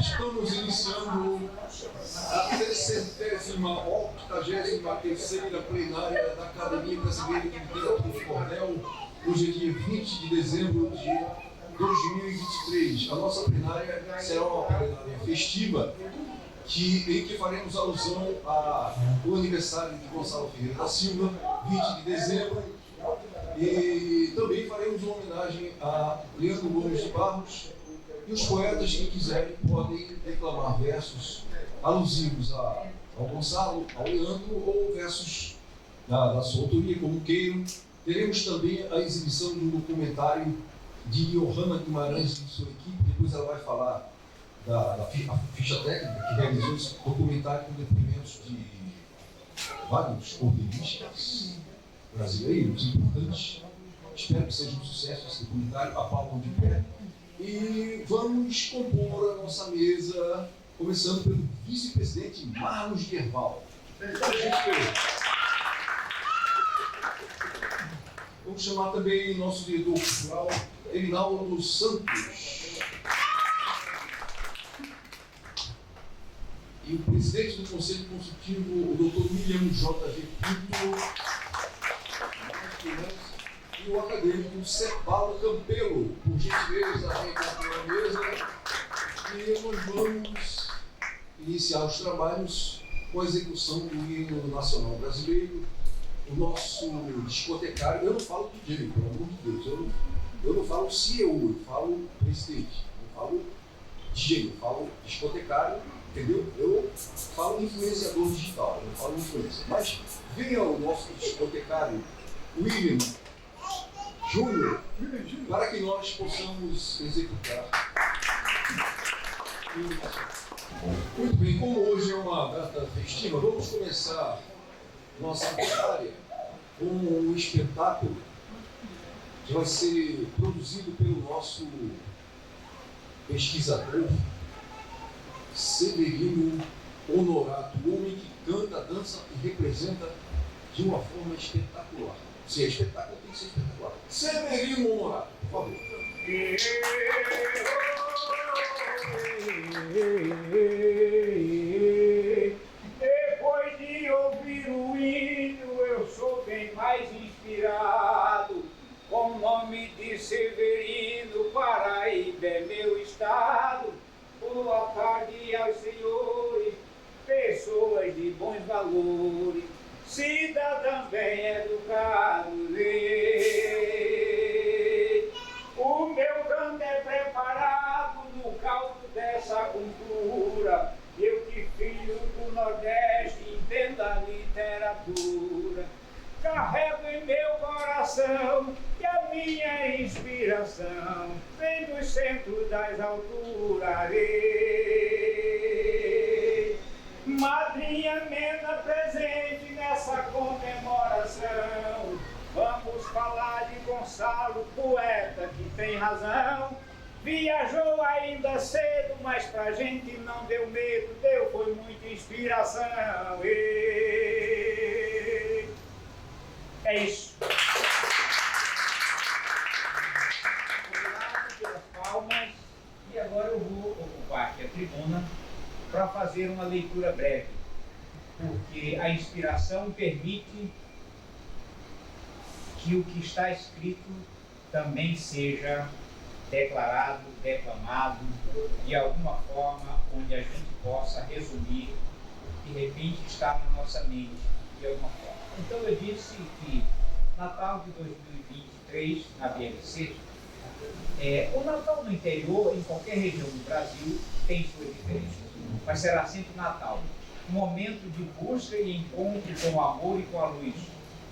Estamos iniciando a 83ª plenária da Academia Brasileira de Literatura de Cordel, hoje é dia 20 de dezembro de 2023. A nossa plenária será uma plenária festiva em que faremos alusão ao aniversário de Gonçalo Ferreira da Silva, 20 de dezembro, e também faremos uma homenagem a Leandro Gomes de Barros. E os poetas que quiserem podem declamar versos alusivos ao Gonçalo, ao Leandro, ou versos da sua autoria, como queiram. Teremos também a exibição de um documentário de Johanna Guimarães e de sua equipe. Depois ela vai falar da ficha técnica que realizou esse documentário com depoimentos de vários cordelistas brasileiros importantes. Espero que seja um sucesso esse documentário. Aplaudam de pé. E vamos compor a nossa mesa, começando pelo vice-presidente Marlos Gerval. Vamos chamar também nosso diretor cultural, Erinaldo Santos. E o presidente do Conselho Consultivo, o Dr. William J.G. Pinto. E o acadêmico Cepalo Campelo, por gentileza, vem cá pela mesa. E nós vamos iniciar os trabalhos com a execução do hino nacional brasileiro. O nosso discotecário, eu não falo DJ, pelo amor de Deus, eu não falo CEO, eu falo presidente, eu não falo DJ, eu falo discotecário, entendeu? Eu falo influenciador digital, eu não falo influencer. Mas venha o nosso discotecário, William Júnior, para que nós possamos executar. Muito bem, como hoje é uma data festiva, vamos começar nossa plenária com um espetáculo que vai ser produzido pelo nosso pesquisador Severino Honorato, o homem que canta, dança e representa de uma forma espetacular. Se é espetáculo, tem que ser espetacular. Severino Honorato, por favor. Depois de ouvir o hino, eu sou bem mais inspirado. Com o nome de Severino, Paraíba é meu estado. Boa tarde aos senhores, pessoas de bons valores, cidadãos bem educados. O meu canto é preparado no caldo dessa cultura. Eu que filho do Nordeste entendo a literatura. Carrego em meu coração que a minha inspiração vem do centro das alturas. Madrinha Mena presente nessa comemoração. Vamos falar de Gonçalo, poeta que tem razão. Viajou ainda cedo, mas pra gente não deu medo, foi muita inspiração. É isso. Obrigado pelas palmas. E agora eu vou ocupar aqui a tribuna para fazer uma leitura breve, porque a inspiração permite que o que está escrito também seja declarado, declamado, de alguma forma onde a gente possa resumir o que de repente está na nossa mente, de alguma forma. Então eu disse que Natal de 2023 na BLC, o Natal no interior, em qualquer região do Brasil, tem suas diferenças, mas será sempre Natal, um momento de busca e encontro com o amor e com a luz.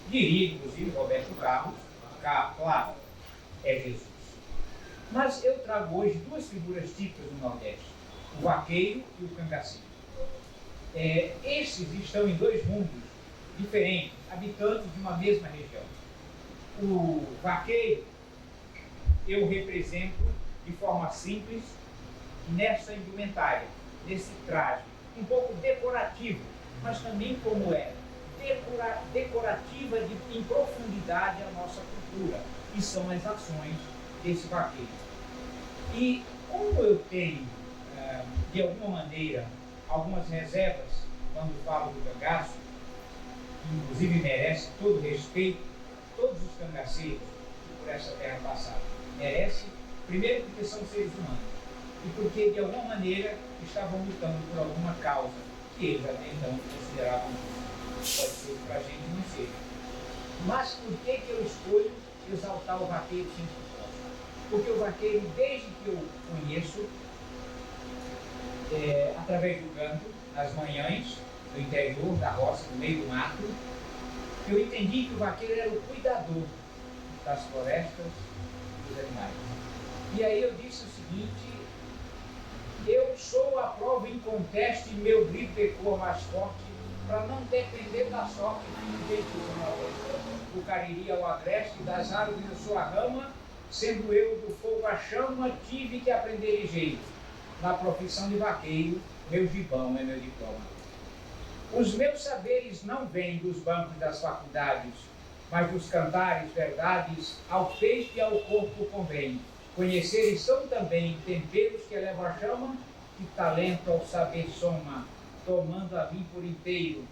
Diria, inclusive, Roberto Carlos, claro, é Jesus. Mas eu trago hoje duas figuras típicas do Nordeste, o vaqueiro e o cangaceiro. Estes estão em dois mundos diferentes, habitantes de uma mesma região. O vaqueiro eu represento de forma simples nessa indumentária, nesse traje, um pouco decorativo, mas também como decorativa em profundidade a nossa cultura, que são as ações desse vaqueiro. E como eu tenho de alguma maneira, algumas reservas quando falo do cangaço, que inclusive merece todo respeito, todos os cangaceiros que por essa terra passaram. Merece, primeiro porque são seres humanos, e porque de alguma maneira estavam lutando por alguma causa que eles até então consideravam pode ser para a gente não seja. Mas por que eu escolho exaltar o vaqueiro sem propósito? Porque o vaqueiro, desde que eu conheço, através do canto, nas manhãs, no interior da roça, no meio do mato, eu entendi que o vaqueiro era o cuidador das florestas e dos animais. E aí eu disse o seguinte: eu sou a prova inconteste, meu grito ecoa mais forte, para não depender da sorte do jeito do cariri ao agreste, das árvores eu sou a rama, sendo eu do fogo a chama, tive que aprender ligeiro. Na profissão de vaqueiro, meu gibão é meu diploma. Os meus saberes não vêm dos bancos das faculdades, mas dos cantares, verdades, ao peito e ao corpo convém. Conheceres são também temperos que elevam a chama, que talento ao saber soma, tomando a mim por inteiro.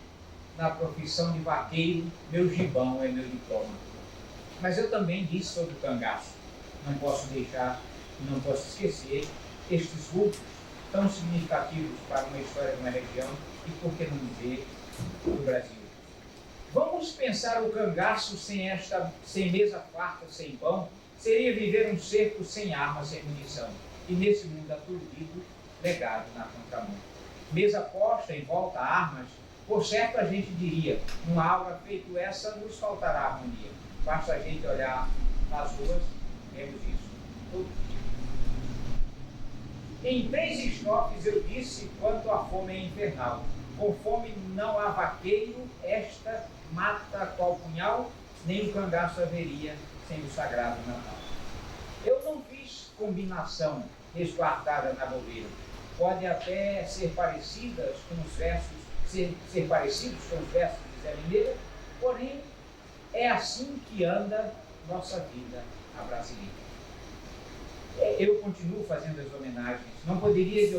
Na profissão de vaqueiro, meu gibão é meu diploma. Mas eu também disse sobre o cangaço. Não posso deixar, não posso esquecer estes vultos tão significativos para uma história de uma região e, por que não dizer, do Brasil. Vamos pensar o cangaço sem mesa farta, sem pão, seria viver um cerco sem armas, sem munição, e nesse mundo aturdido, legado na contramão. Mesa posta em volta a armas, por certo a gente diria, numa aula feito essa, nos faltará harmonia. Basta a gente olhar nas ruas, vemos isso todo dia. Em 3 estrofes eu disse quanto a fome é infernal. Com fome não há vaqueiro, esta mata qual punhal, nem o cangaço haveria sem o sagrado Natal. Eu não fiz combinação resguardada na bobeira. Pode até ser parecidas com os versos, ser parecidos com os versos de Zé Mineira, porém é assim que anda nossa vida a brasileira. Eu continuo fazendo as homenagens, não poderia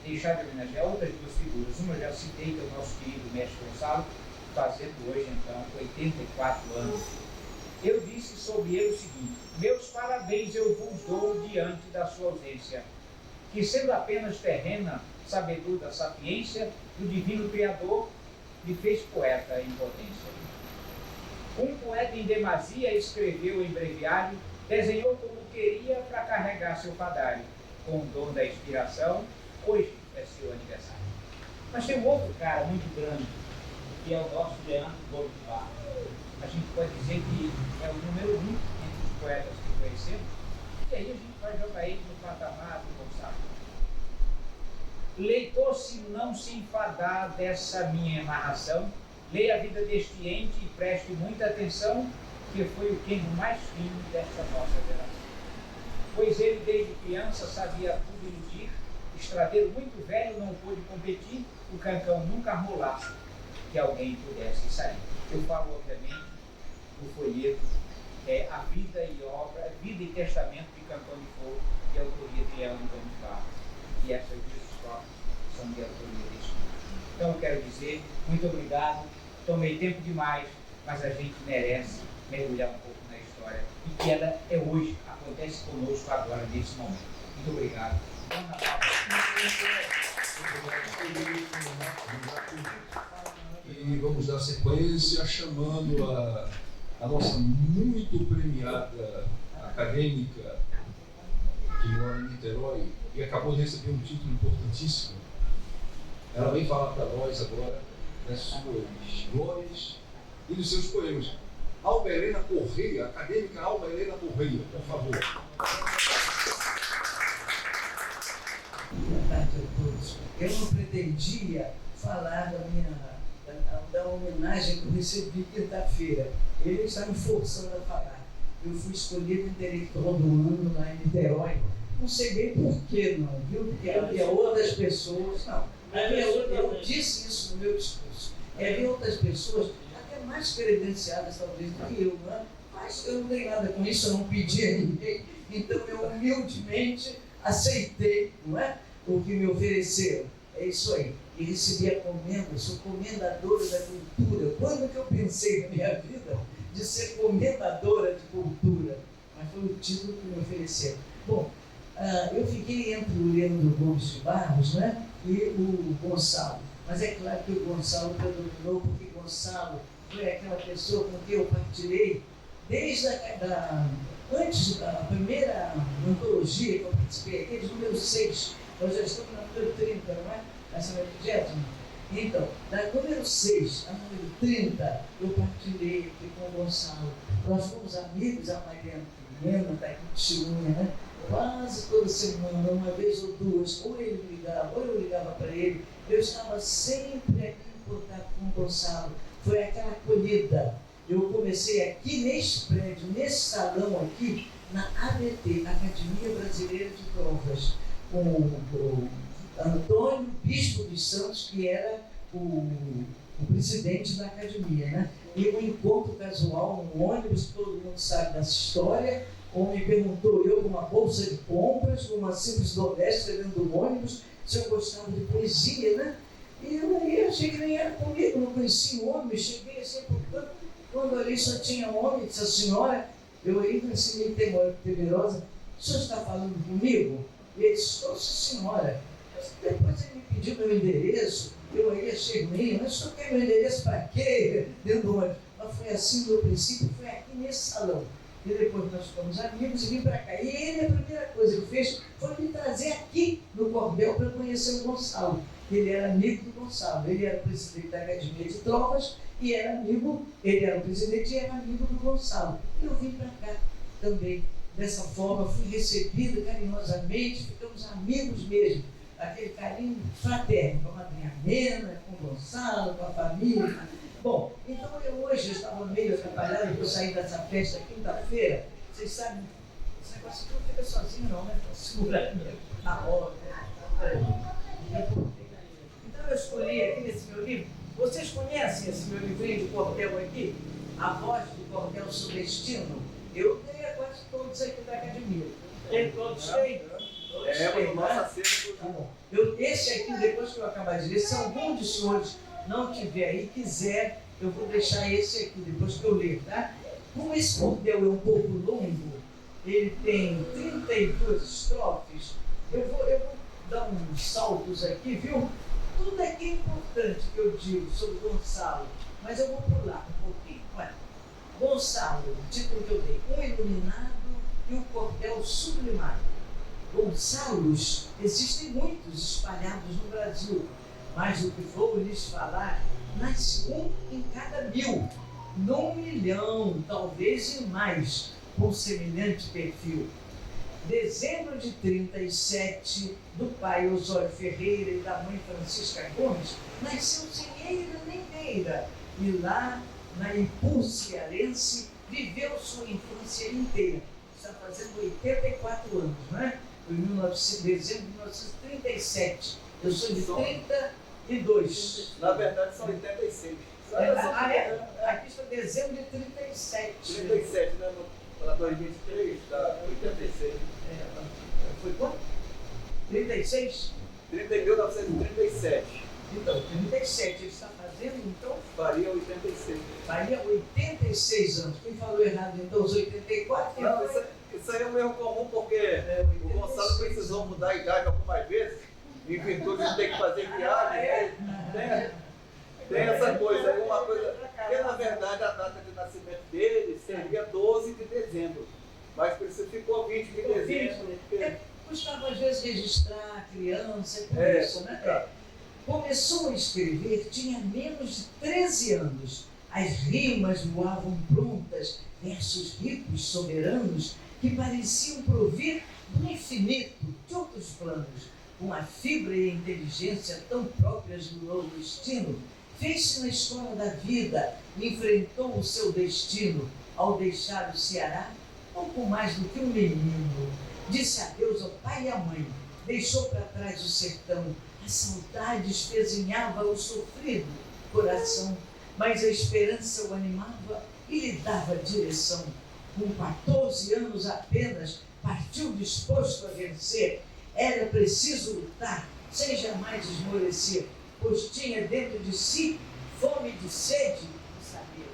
deixar de homenagear outras 2 figuras. Uma eu já citei, que é o nosso querido mestre Gonçalo, fazendo hoje então 84 anos. Eu disse sobre ele o seguinte: meus parabéns eu vos dou diante da sua ausência, que sendo apenas terrena, sabedor da sapiência, do divino Criador, lhe fez poeta em potência. Um poeta em demasia escreveu em breviário, desenhou como queria para carregar seu fadário. Com o dom da inspiração, hoje é seu aniversário. Mas tem um outro cara muito grande, que é o nosso Leandro Bolivar. A gente pode dizer que é o número 1 entre os poetas que conhecemos, e aí a gente vai jogar ele no patamar do Gonçalo. Leitor, se não se enfadar dessa minha narração, leia a vida deste ente e preste muita atenção, que foi o quengo mais fino desta nossa geração. Pois ele, desde criança, sabia tudo iludir, estradeiro muito velho não pôde competir, o cancão nunca rolasse que alguém pudesse sair. Eu falo, obviamente, do folheto, a vida e obra, vida e testamento de Cancão de Fogo, de autoria de Leandro Bolivar. E essas 2 estrofes são de autoria desse livro. Então eu quero dizer, muito obrigado, tomei tempo demais, mas a gente merece mergulhar um pouco na história e que ela é hoje, acontece conosco agora, nesse momento. Muito obrigado. Bom Natal. E vamos dar sequência chamando a nossa muito premiada acadêmica que mora em Niterói e acabou de receber um título importantíssimo. Ela vem falar para nós agora das suas glórias e dos seus poemas. Alba Helena Correia, acadêmica Alba Helena Correia, por favor. Boa tarde a todos. Eu não pretendia falar da homenagem que eu recebi quinta-feira. Ele está me forçando a falar. Eu fui escolhido intelectual do ano lá em Niterói. Não sei bem por que não, viu? Porque havia outras pessoas. Não, eu disse isso no meu discurso. Havia outras pessoas até mais credenciadas talvez do que eu, né? Mas eu não tenho nada com isso, eu não pedi a ninguém. Então eu humildemente aceitei, não é? o que me ofereceram. É isso aí. E recebi a comenda, sou comendadora da cultura. Quando que eu pensei na minha vida de ser comendadora de cultura? Mas foi o título que me ofereceram. Bom, eu fiquei entre o Leandro Gomes de Barros, né, e o Gonçalo. Mas é claro que o Gonçalo predominou, porque Gonçalo foi aquela pessoa com quem eu partilhei desde antes da primeira antologia que eu participei, aquele número 6, nós já estamos na número 30, não é? Essa é a 20ª. Então, da número 6 a número 30, eu partilhei aqui com o Gonçalo. Nós fomos amigos, a Mariana Pimenta, está aqui de Chiunha, né? Quase toda semana, uma vez ou duas, ou ele me ligava, ou eu ligava para ele. Eu estava sempre aqui em contato com o Gonçalo. Foi aquela acolhida. Eu comecei aqui nesse prédio, nesse salão aqui, na ABT, Academia Brasileira de Trovas, com o Antônio Bispo dos Santos, que era o presidente da academia, né? E um encontro casual, um ônibus, todo mundo sabe dessa história. Ou me perguntou, eu com uma bolsa de compras, com uma simples doméstica dentro do ônibus, se eu gostava de poesia, né? E eu aí achei que nem era comigo, não conhecia o homem, cheguei assim, portanto, quando ali só tinha homem, disse a senhora, eu aí assim meio temerosa, o senhor está falando comigo? E ele disse, nossa senhora. Depois ele me pediu meu endereço, eu aí achei meio, mas o senhor quer meu endereço para quê? Dentro do ônibus. Mas foi assim do princípio, foi aqui nesse salão. E depois nós ficamos amigos e vim para cá. E ele, a primeira coisa que fez foi me trazer aqui no Cordel para conhecer o Gonçalo. Ele era amigo do Gonçalo. Ele era o presidente da Academia de Trovas e era amigo, ele era o presidente e era amigo do Gonçalo. E eu vim para cá também. Dessa forma, fui recebido carinhosamente, ficamos amigos mesmo. Aquele carinho fraterno, com a madrinha Mena, com o Gonçalo, com a família. Bom, então eu hoje estava meio atrapalhado, porque eu saí dessa festa quinta-feira. Vocês sabem, esse negócio aqui não fica sozinho não, né? Segura na roda. Então eu escolhi aqui nesse meu livro. Vocês conhecem esse meu livrinho de cordel aqui? A Voz do Cordel Sudestino? Eu tenho quase todos aqui da academia. Todos têm? Esse aqui, depois que eu acabar de ler, se algum dos senhores não tiver aí, quiser, eu vou deixar esse aqui, depois que eu ler, tá? Como esse cordel é um pouco longo, ele tem 32 estrofes, eu vou dar uns saltos aqui, viu? Tudo aqui é importante que eu digo sobre Gonçalo, mas eu vou pular um pouquinho. Olha, Gonçalo, o título que eu dei, um iluminado e o cordel sublimado. Gonçalos existem muitos espalhados no Brasil, mas o que vou lhes falar, nasce um em cada 1000, num 1.000.000, talvez e mais, com semelhante perfil. Dezembro de 37, do pai Osório Ferreira e da mãe Francisca Gomes, nasceu sem eira nem beira, e lá, na Ipu cearense, viveu sua infância inteira. Está fazendo 84 anos, não é? Foi em dezembro de 1937. Eu sou de 32. Na verdade são 86. Aqui está dezembro de 37. 37, né? Para 2023, dá 86. Foi quanto? 36? 30.937. Então, 37. Ele está fazendo, então? Faria 86. Faria 86 anos. Quem falou errado, então, os 84? Não, isso aí é um erro comum, porque o Gonçalo precisou mudar a idade algumas vezes, em virtude de ter que fazer viagem, tem essa coisa aí, uma coisa, porque na verdade a data de nascimento dele seria 12 de dezembro, mas ficou 20 de dezembro. Custava às vezes registrar a criança, por isso, né? Começou a escrever, tinha menos de 13 anos. As rimas voavam prontas, versos ricos, soberanos, que pareciam provir do infinito, de outros planos. Com a fibra e a inteligência tão próprias do novo destino, fez-se na escola da vida e enfrentou o seu destino. Ao deixar o Ceará, pouco mais do que um menino, disse adeus ao pai e à mãe, deixou para trás o sertão. A saudade espezinhava o sofrido coração, mas a esperança o animava e lhe dava direção. Com 14 anos apenas, partiu disposto a vencer, Era preciso lutar, sem jamais esmorecer, pois tinha dentro de si fome de sede e saber.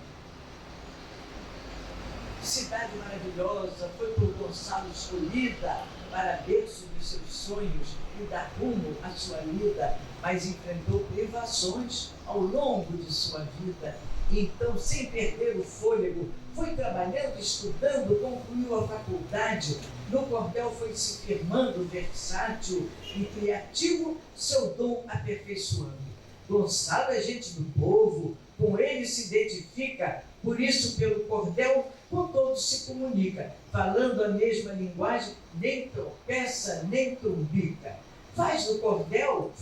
Cidade maravilhosa, foi por Gonçalo escolhida para berço de seus sonhos e dar rumo à sua vida, mas enfrentou privações ao longo de sua vida. Então, sem perder o fôlego, foi trabalhando, estudando, concluiu a faculdade. No cordel foi se firmando versátil e criativo, seu dom aperfeiçoando. Gonçalo é gente do povo, com ele se identifica, por isso pelo cordel com todos se comunica, falando a mesma linguagem, nem tropeça, nem trumbica. Fez do cordel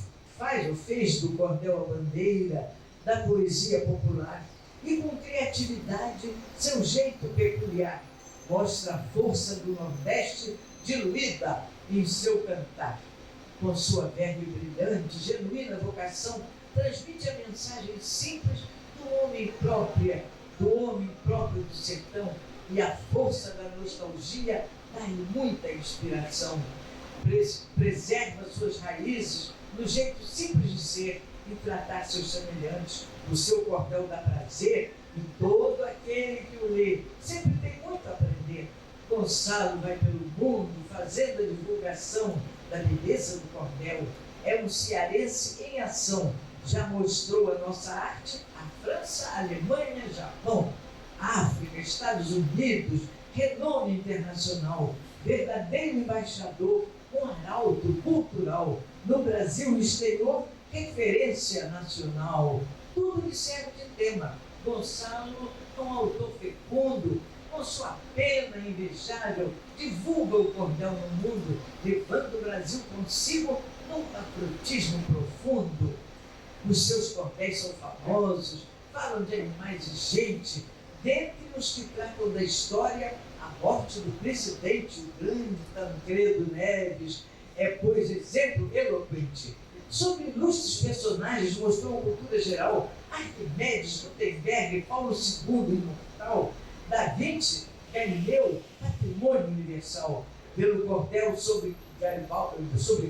a bandeira da poesia popular e com criatividade, seu jeito peculiar, mostra a força do Nordeste diluída em seu cantar. Com sua verve brilhante, genuína vocação, transmite a mensagem simples do homem próprio do sertão, e a força da nostalgia dá-lhe muita inspiração. Preserva suas raízes no jeito simples de ser e tratar seus semelhantes. O seu cordel dá prazer e todo aquele que o lê sempre tem muito a aprender. Gonçalo vai pelo mundo fazendo a divulgação da beleza do cordel. É um cearense em ação. Já mostrou a nossa arte à França, Alemanha, Japão, África, Estados Unidos, renome internacional, verdadeiro embaixador, um arauto cultural, no Brasil e no exterior, referência nacional. Tudo lhe serve de tema. Gonçalo é um autor fecundo, com sua pena invejável, divulga o cordel no mundo, levando o Brasil consigo num patriotismo profundo. Os seus cordéis são famosos, falam de animais e gente, dentre os que tratam da história, a morte do presidente, o grande Tancredo Neves, é, pois, exemplo eloquente. Sobre ilustres personagens mostrou uma cultura geral, Arquimedes, Gutenberg, Paulo II, imortal, Da Vinci, Galileu, patrimônio universal. Pelo cordel sobre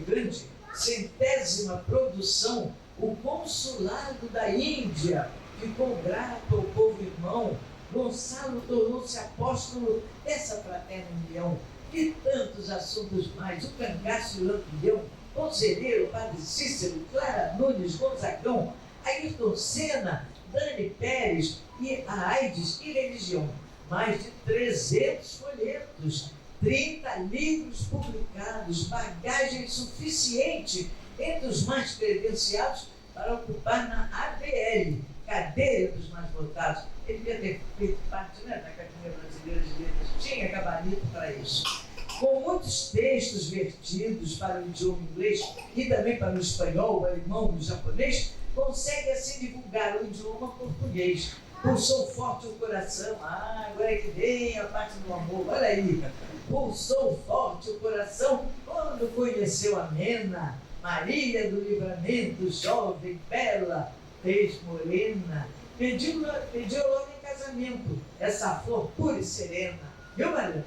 grande, 100ª produção, o consulado da Índia ficou grato ao povo irmão. Gonçalo tornou-se apóstolo dessa fraterna união. E tantos assuntos mais, o cangaço e o lampião, Conselheiro, Padre Cícero, Clara Nunes, Gonzagão, Ayrton Senna, Dani Pérez e a AIDS e religião. Mais de 300 folhetos, 30 livros publicados, bagagem suficiente entre os mais credenciados para ocupar na ABL, cadeira dos mais votados. Ele devia ter feito parte, da Academia Brasileira de Letras, tinha gabarito para isso. Com muitos textos vertidos para o idioma inglês e também para o espanhol, o alemão e o japonês, consegue assim divulgar o idioma português. Pulsou forte o coração, agora é que vem a parte do amor, olha aí. Pulsou forte o coração quando conheceu a Mena, Maria do Livramento, jovem, bela, tez morena. Pediu logo em casamento essa flor pura e serena. Viu, Mariana?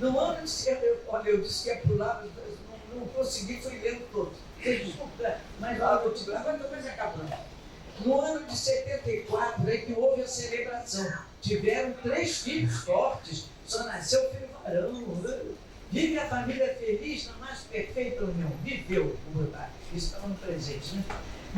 No ano de eu disse que ia pular, não consegui, fui lendo todos. Desculpa, mas agora estou quase acabando. No ano de 74 é que houve a celebração. Tiveram 3 filhos fortes, só nasceu o filho varão. Vive a família feliz na mais perfeita união. Viveu, isso está no presente, né?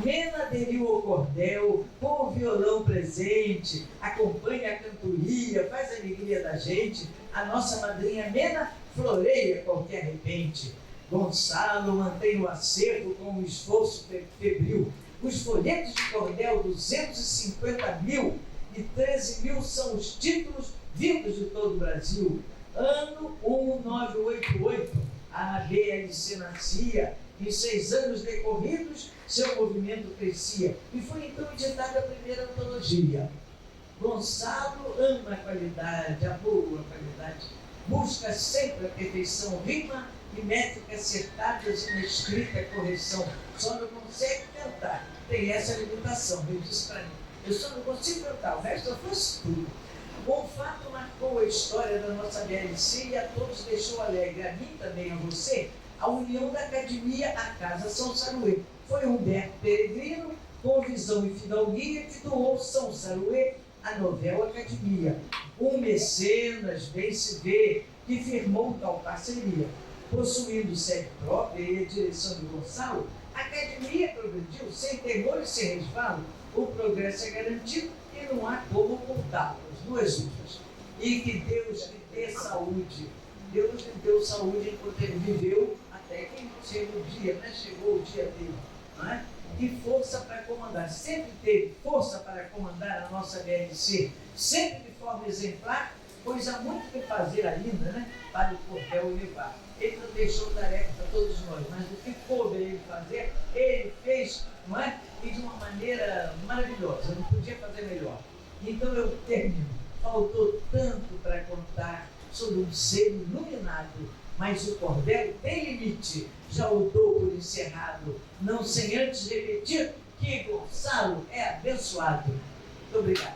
Mena aderiu ao cordel, com o violão presente, acompanha a cantoria, faz a alegria da gente. A nossa madrinha Mena floreia qualquer repente. Gonçalo mantém o acervo com um esforço febril. Os folhetos de cordel, 250.000 e 13.000 são os títulos vindos de todo o Brasil. Ano 1988, a ABLC nascia. Em 6 anos decorridos, seu movimento crescia e foi então editada a primeira antologia. Gonçalo ama a qualidade, a boa qualidade, busca sempre a perfeição, rima e métrica acertadas e na escrita correção. Só não consegue cantar, tem essa limitação. Ele disse para mim, eu só não consigo cantar, o resto eu faço tudo. O fato marcou a história da nossa VLC e a todos deixou alegre, a mim também, a você, a união da academia à Casa São Saruê. Foi Humberto Peregrino, com visão e fidalguia, que doou São Saruê à Novel Academia. Um mecenas, bem se vê, que firmou tal parceria. Possuindo sede própria e a direção de Gonçalo, a academia progrediu sem temor e sem resvalo. O progresso é garantido e não há como ocultá-lo. As duas últimas. E que Deus lhe dê saúde. Deus lhe deu saúde enquanto ele viveu, até que chegou o dia, né? Chegou o dia dele. Não é? E força para comandar. Sempre teve força para comandar a nossa VLC, sempre de forma exemplar, pois há muito que fazer ainda, né? Para o cordel levar. Ele não deixou tarefa para todos nós, mas o que coube ele fazer, ele fez, não é? E de uma maneira maravilhosa, não podia fazer melhor. Então eu termino. Faltou tanto para contar sobre um ser iluminado, mas o cordel tem limite. Já o dou por encerrado, não sem antes repetir que Gonçalo é abençoado. Muito obrigado.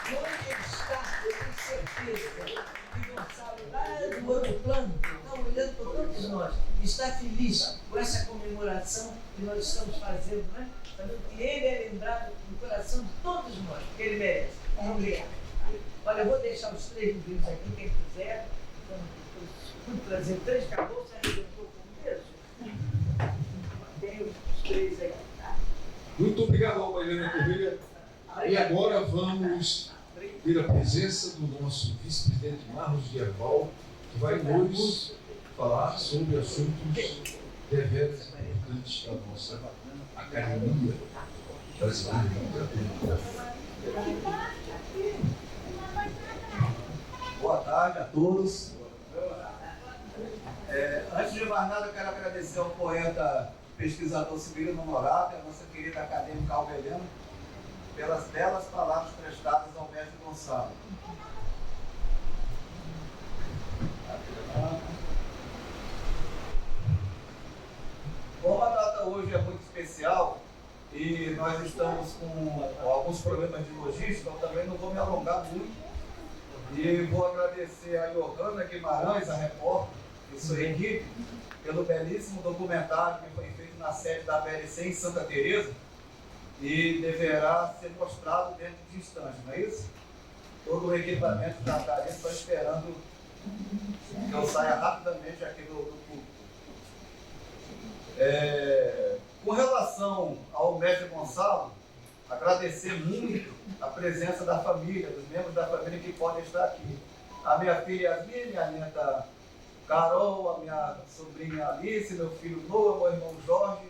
Onde ele está, eu tenho certeza que Gonçalo, lá do outro plano, está olhando por todos nós, está feliz com essa comemoração que nós estamos fazendo, né? Sabendo que ele é lembrado no coração de todos nós, que ele merece. Muito obrigado. Olha, eu vou deixar os 3 livrinhos aqui, quem quiser. Fui trazer 3, acabou, se arrebentou com o mesmo. Tem os 3 aí. Muito obrigado, Alba Helena Correia. E agora vamos ter a presença do nosso vice-presidente Marlos Diaval, que vai nos falar sobre assuntos deveras importantes da nossa Academia Brasileira de Literatura. Boa tarde a todos. Antes de mais nada, eu quero agradecer ao poeta pesquisador Severino Norato e a nossa querida acadêmica Alba Helena pelas belas palavras prestadas ao mestre Gonçalo. Como a data hoje é muito especial e nós estamos com alguns problemas de logística, eu também não vou me alongar muito e vou agradecer a Johanna Guimarães, a repórter, e sua equipe, pelo belíssimo documentário que foi feito na sede da VLC em Santa Teresa e deverá ser mostrado dentro de instantes, não é isso? Todo o equipamento já está ali, só esperando que eu saia rapidamente aqui do público. Com relação ao mestre Gonçalo, agradecer muito a presença da família, dos membros da família que podem estar aqui. A minha filha Yasmin, minha neta Carol, a minha sobrinha Alice, meu filho Noah, meu irmão Jorge,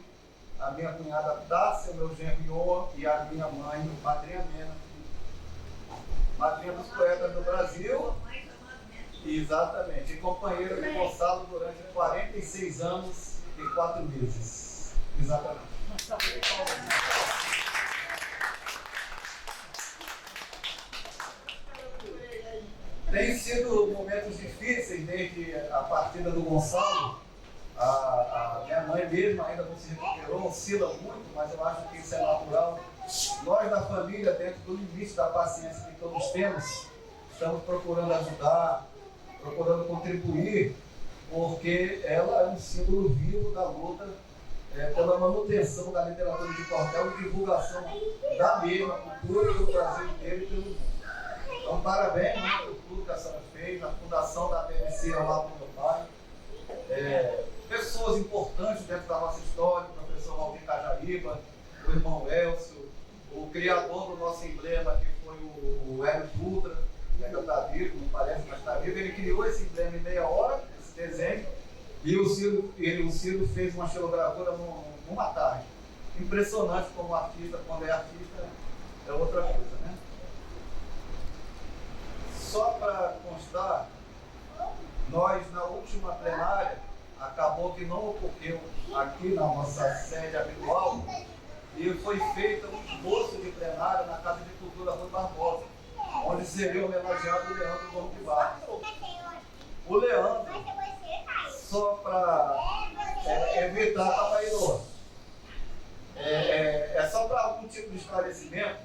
a minha cunhada Tássia, meu genro Ioa e a minha mãe, madrinha Mena, madrinha dos poetas do Brasil, exatamente, e companheira de Gonçalo durante 46 anos e 4 meses. Exatamente. Tem sido momentos difíceis desde a partida do Gonçalo. A minha mãe mesmo ainda não se recuperou, oscila muito, mas eu acho que isso é natural. Nós da família, dentro do limite da paciência que todos temos, estamos procurando ajudar, procurando contribuir, porque ela é um símbolo vivo da luta pela manutenção da literatura de cordel e divulgação da mesma cultura do Brasil inteiro e pelo mundo. Então, parabéns por tudo que a senhora fez, na fundação da BNC ao lado do meu pai. Pessoas importantes dentro da nossa história, o professor Valdir Cajariba, o irmão Elcio, o criador do nosso emblema, que foi o Hélio Dutra, que ainda está vivo, não parece, mas está vivo. Ele criou esse emblema em meia hora, esse desenho, e o Ciro fez uma xilogravura numa tarde. Impressionante como artista, quando é artista, é outra coisa, né? Só para constar, nós na última plenária, acabou que não ocorreu aqui na nossa sede habitual e foi feito um esboço de plenária na Casa de Cultura Rui Barbosa, onde seria homenageado o Leandro Gomes de Barros. O Leandro, só para evitar, é só para algum tipo de esclarecimento,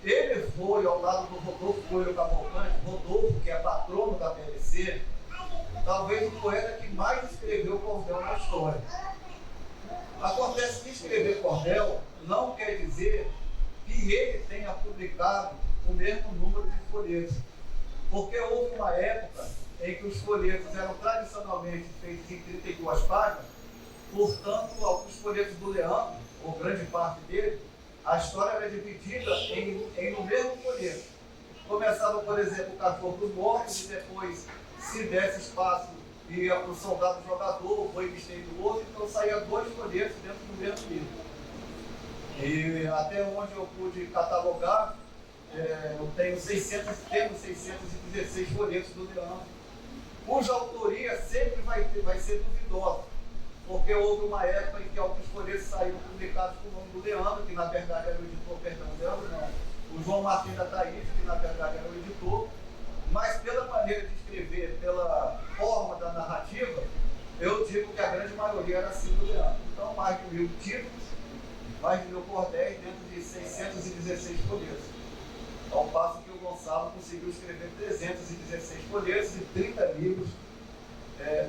Ele foi ao lado do Rodolfo Coelho Cavalcante, Rodolfo, que é patrono da PLC, talvez o poeta que mais escreveu cordel na história. Acontece que escrever cordel não quer dizer que ele tenha publicado o mesmo número de folhetos, porque houve uma época em que os folhetos eram tradicionalmente feitos em 32 páginas, portanto, alguns folhetos do Leandro, ou grande parte dele, a história era dividida em no mesmo folheto. Começava, por exemplo, o Cachorro dos Mortos, e depois, se desse espaço, ia para o Soldado Jogador, o Boi Bistei do outro, então saía 2 folhetos dentro do mesmo livro. E até onde eu pude catalogar, eu tenho 616 folhetos do Leandro, cuja autoria sempre vai ser duvidosa, porque houve uma época em que alguns folhetos saíram publicados com o nome do Leandro, que na verdade era o editor, perdão, Leandro não, o João Martins da Thaís, que na verdade era o editor, mas pela maneira de escrever, pela forma da narrativa, eu digo que a grande maioria era assim do Leandro. Então, mais de 1000 títulos, mais de 1000 cordéis dentro de 616 folhetos. Ao passo que o Gonçalo conseguiu escrever 316 folhetos e 30 livros,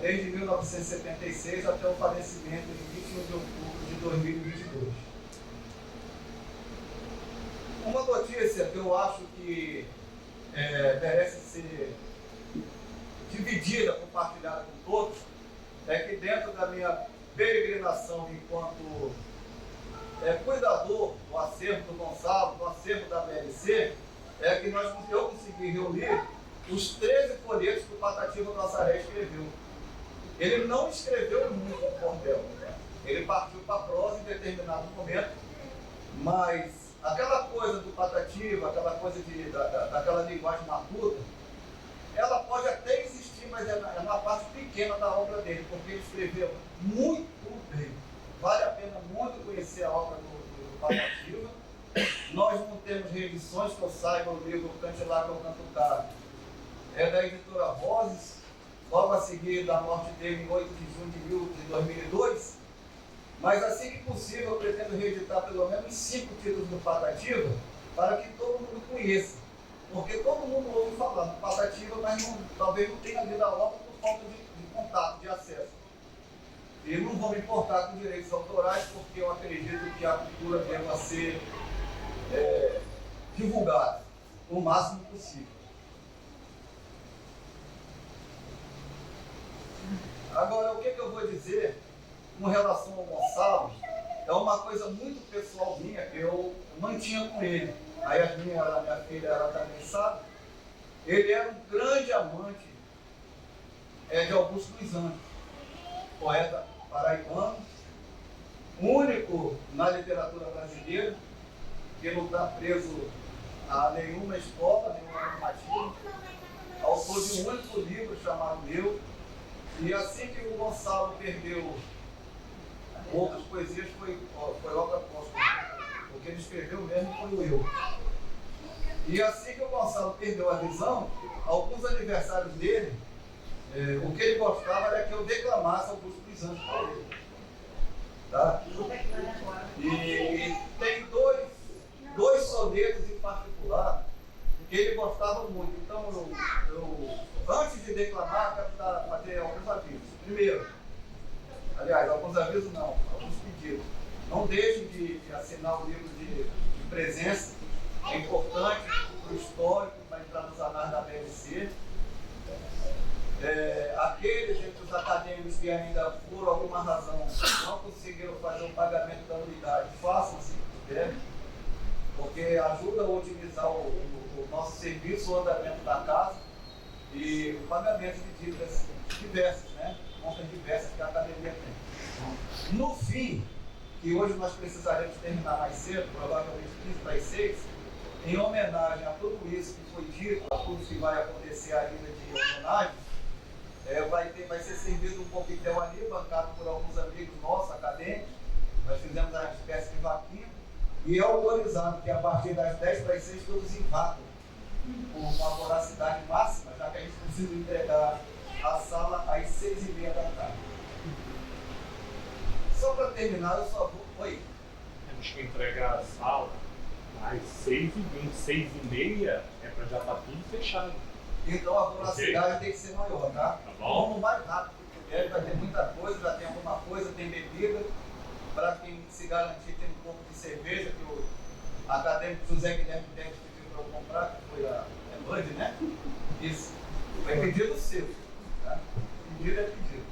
desde 1976 até o falecimento em 21 de outubro de 2022. Uma notícia que eu acho que merece ser dividida, compartilhada com todos, é que dentro da minha peregrinação enquanto cuidador do acervo do Gonçalo, do acervo da BLC, é que eu consegui reunir os 13 folhetos que o Patativa do Assaré escreveu. Ele não escreveu muito em cordel, ele partiu para a prosa em determinado momento, mas aquela coisa do Patativa, aquela coisa daquela linguagem matuta, ela pode até existir, mas é uma parte pequena da obra dele, porque ele escreveu muito bem. Vale a pena muito conhecer a obra do Patativa. Nós não temos reedições, que eu saiba, o livro Cantilário ao Canto Caro é da editora Roses, logo a seguir da morte dele em 8 de junho de 2002, mas assim que possível eu pretendo reeditar pelo menos 5 títulos do Patativa para que todo mundo conheça, porque todo mundo ouve falar do Patativa, mas talvez não tenha lido a obra por falta de contato, de acesso. E não vou me importar com direitos autorais, porque eu acredito que a cultura deva ser divulgada o máximo possível. Agora, o que eu vou dizer com relação ao Gonçalo é uma coisa muito pessoal minha, que eu mantinha com ele. A Yasmin, minha filha, ela também sabe. Ele era um grande amante de Augusto dos Anjos, poeta paraibano, único na literatura brasileira, que não está preso a nenhuma escola, nenhuma normativa, autor de um único livro chamado Eu. E assim que o Gonçalo perdeu outras poesias, foi obra póstuma. O que ele escreveu mesmo foi o Eu. E assim que o Gonçalo perdeu a visão, alguns aniversários dele, o que ele gostava era que eu declamasse Augusto dos Anjos para ele. Tá? E tem dois sonetos em particular que ele gostava muito. Então, eu antes de declamar, quero fazer alguns avisos. Primeiro, aliás, alguns avisos não, alguns pedidos. Não deixem de assinar o livro de presença, é importante para o histórico, para entrar nos anais da BLC. Aqueles entre os acadêmicos que ainda, por alguma razão, não conseguiram fazer o pagamento da unidade, façam se puder, porque ajuda a otimizar o nosso serviço, o andamento da casa e o pagamento de dívidas diversas, né? Contas diversas que a academia tem. No fim, que hoje nós precisaremos terminar mais cedo, provavelmente 15 para as 6, em homenagem a tudo isso que foi dito, a tudo que vai acontecer ainda de homenagem, vai ser servido um coquetel ali, bancado por alguns amigos nossos, acadêmicos. Nós fizemos uma espécie de vaquinha e é autorizado que a partir das 10 para as 6 todos invadam com uma voracidade máxima, já que a gente precisa entregar a sala às 6h30 da tarde. Só para terminar, eu só vou... Oi? Temos que entregar a sala Às 6h20, 6h30 é para já estar tudo fechado. Então a velocidade tem que ser maior, tá? Tá bom? Vamos mais rápido que puder, vai ter muita coisa, já tem alguma coisa, tem bebida. Para quem se garantir, tem um pouco de cerveja que o acadêmico José Guilherme Dente pediu para eu comprar, que foi a Bud, né? Isso. Foi pedido seu. Tá? Pedido é pedido.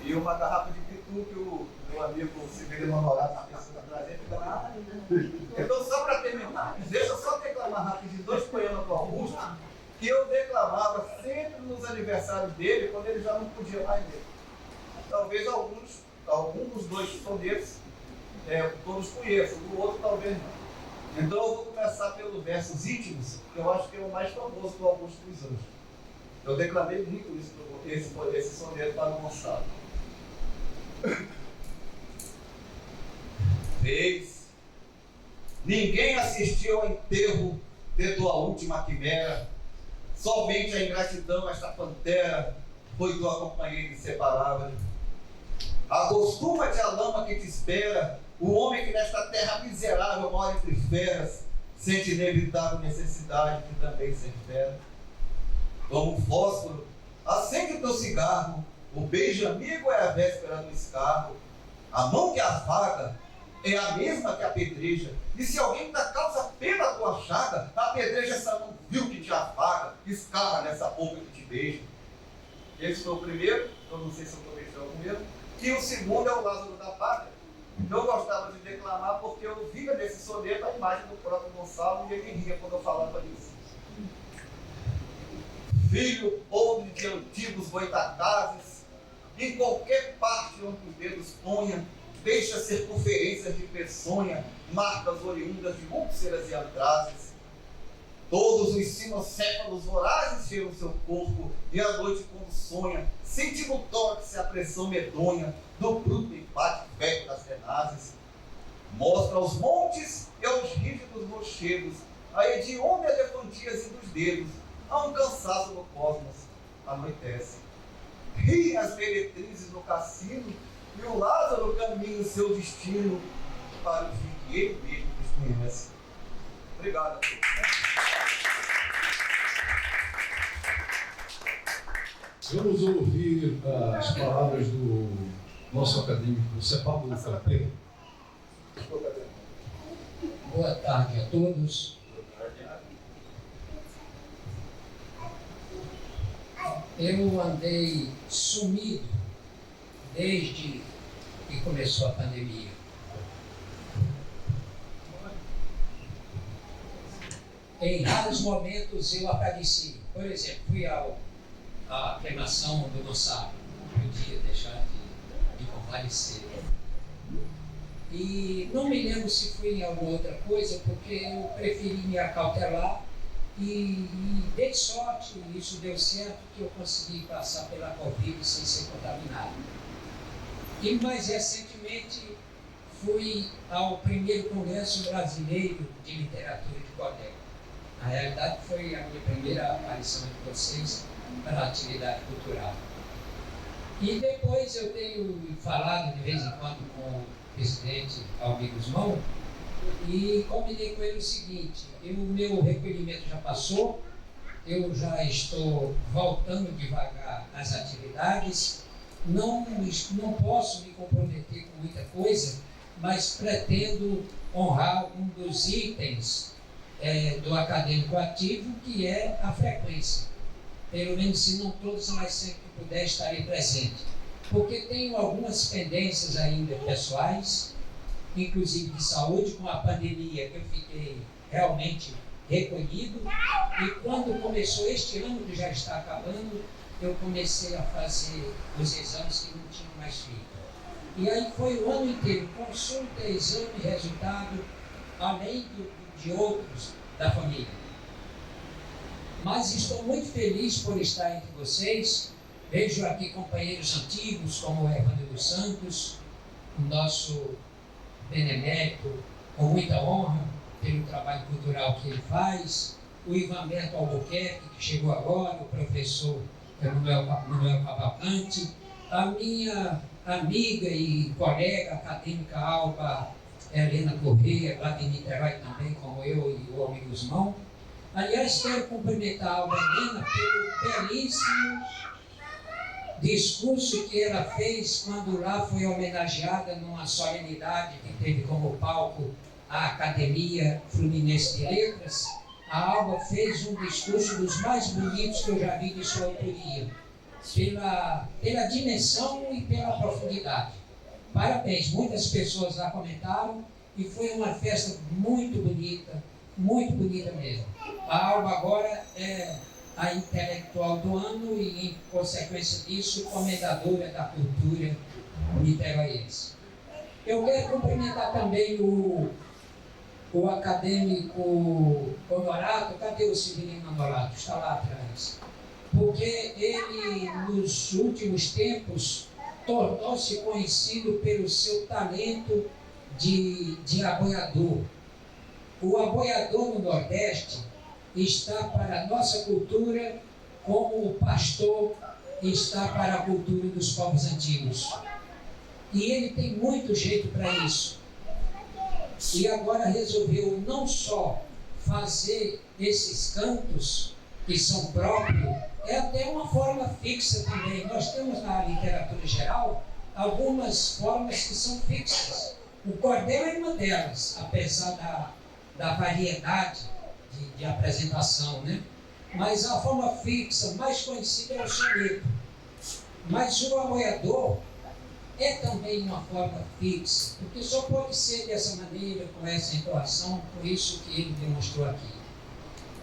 E uma garrafa de pitu que o meu amigo Severino Honorato na pessoa trazer. Então, só para terminar, deixa eu só declamar rapidinho 2 poemas do Augusto, que eu declamava sempre nos aniversários dele, quando ele já não podia mais ler. Talvez alguns dos 2 sonetos todos conheçam, o outro talvez não. Então eu vou começar pelos versos íntimos, que eu acho que é o mais famoso do Augusto dos Anjos. Eu declamei muito esse soneto para o Gonçalo. Vez, ninguém assistiu ao enterro de tua última quimera, somente a ingratidão, esta pantera, foi tua companheira inseparável. Acostuma-te à lama que te espera, o homem que nesta terra miserável mora entre feras, sente inevitável necessidade que também se espera. Toma um fósforo, acende o teu cigarro, o beijo amigo é a véspera do escarro, a mão que afaga é a mesma que apedreja, e se alguém da causa pela tua chaga, apedreja essa mão vil que te afaga, escarra nessa boca que te beija. Esse foi o primeiro, eu não sei se eu estou deixando o primeiro, e o segundo é o Lázaro da Pátria. Eu gostava de declamar porque eu via nesse soneto a imagem do próprio Gonçalo e ele ria quando eu falava isso. Filho podre de antigos goitacazes, em qualquer parte onde os dedos ponha, deixa circunferências de peçonha, marcas oriundas de úlceras e antrases. Todos os sinocéfalos vorazes cheiram seu corpo, e à noite quando sonha, sente no tórax a pressão medonha do bruto empate velho das tenazes. Mostra aos montes e aos rígidos rochedos a hedionda elefantíase dos dedos, há um cansaço no cosmos, anoitece. Ri as meretrizes no cassino, e o Lázaro caminha o seu destino para o fim que ele mesmo desconhece. Obrigado a todos. Vamos ouvir as palavras do nosso acadêmico Sepado Campeiro. Boa tarde a todos. Eu andei sumido desde que começou a pandemia. Em raros momentos eu apareci. Por exemplo, fui à cremação do Gonçalo. Não podia deixar de comparecer. E não me lembro se fui em alguma outra coisa, porque eu preferi me acautelar e dei sorte, isso deu certo, que eu consegui passar pela Covid sem ser contaminado. E mais recentemente fui ao primeiro Congresso Brasileiro de Literatura de Cordel. Na realidade foi a minha primeira aparição de vocês para a atividade cultural. E depois eu tenho falado de vez em quando com o presidente Almir Guzmão e combinei com ele o seguinte: o meu recolhimento já passou, eu já estou voltando devagar às atividades, não posso me comprometer com muita coisa, mas pretendo honrar um dos itens do acadêmico ativo, que é a frequência. Pelo menos, se não todos, mas sempre que puder, estarei presente. Porque tenho algumas pendências ainda pessoais, inclusive de saúde, com a pandemia, que eu fiquei realmente recolhido. E quando começou este ano, que já está acabando, eu comecei a fazer os exames que não tinha mais feito. E aí foi o ano inteiro, consulta, exame, resultado, além de outros da família. Mas estou muito feliz por estar entre vocês. Vejo aqui companheiros antigos, como o Evandro dos Santos, o nosso benemérito, com muita honra pelo trabalho cultural que ele faz, o Ivanberto Albuquerque, que chegou agora, o professor Manuel Cavalcante, a minha amiga e colega acadêmica Alba Helena Corrêa, lá de Niterói também, como eu e o amigo Guzmão. Aliás, quero cumprimentar a Alba Helena pelo belíssimo discurso que ela fez quando lá foi homenageada numa solenidade que teve como palco a Academia Fluminense de Letras. A Alba fez um discurso dos mais bonitos que eu já vi de sua autoria, pela dimensão e pela profundidade. Parabéns, muitas pessoas lá comentaram e foi uma festa muito bonita mesmo. A Alba agora é a intelectual do ano e, em consequência disso, comendadora da cultura niteroiense. Eu quero cumprimentar também o acadêmico Honorato. Cadê o Severino Honorato? Está lá atrás. Porque ele, nos últimos tempos, tornou-se conhecido pelo seu talento de aboiador. O aboiador no Nordeste está para a nossa cultura como o pastor está para a cultura dos povos antigos. E ele tem muito jeito para isso. E agora resolveu não só fazer esses cantos que são próprios, é até uma forma fixa também. Nós temos na literatura geral algumas formas que são fixas. O cordel é uma delas, apesar da variedade de apresentação, né? Mas a forma fixa mais conhecida é o soneto. Mas o aboiador é também uma forma fixa, porque só pode ser dessa maneira, com essa entoação, por isso que ele demonstrou aqui.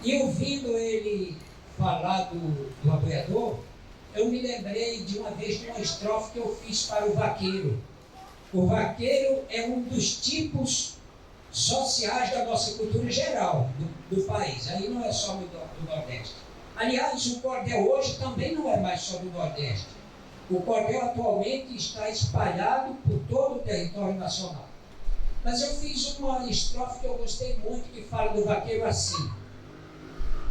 E ouvindo ele falar do aboiador, eu me lembrei de uma vez de uma estrofe que eu fiz para o vaqueiro. O vaqueiro é um dos tipos sociais da nossa cultura geral do país, aí não é só do Nordeste. Aliás, o cordel hoje também não é mais só do Nordeste. O cordel atualmente está espalhado por todo o território nacional. Mas eu fiz uma estrofe que eu gostei muito, que fala do vaqueiro assim.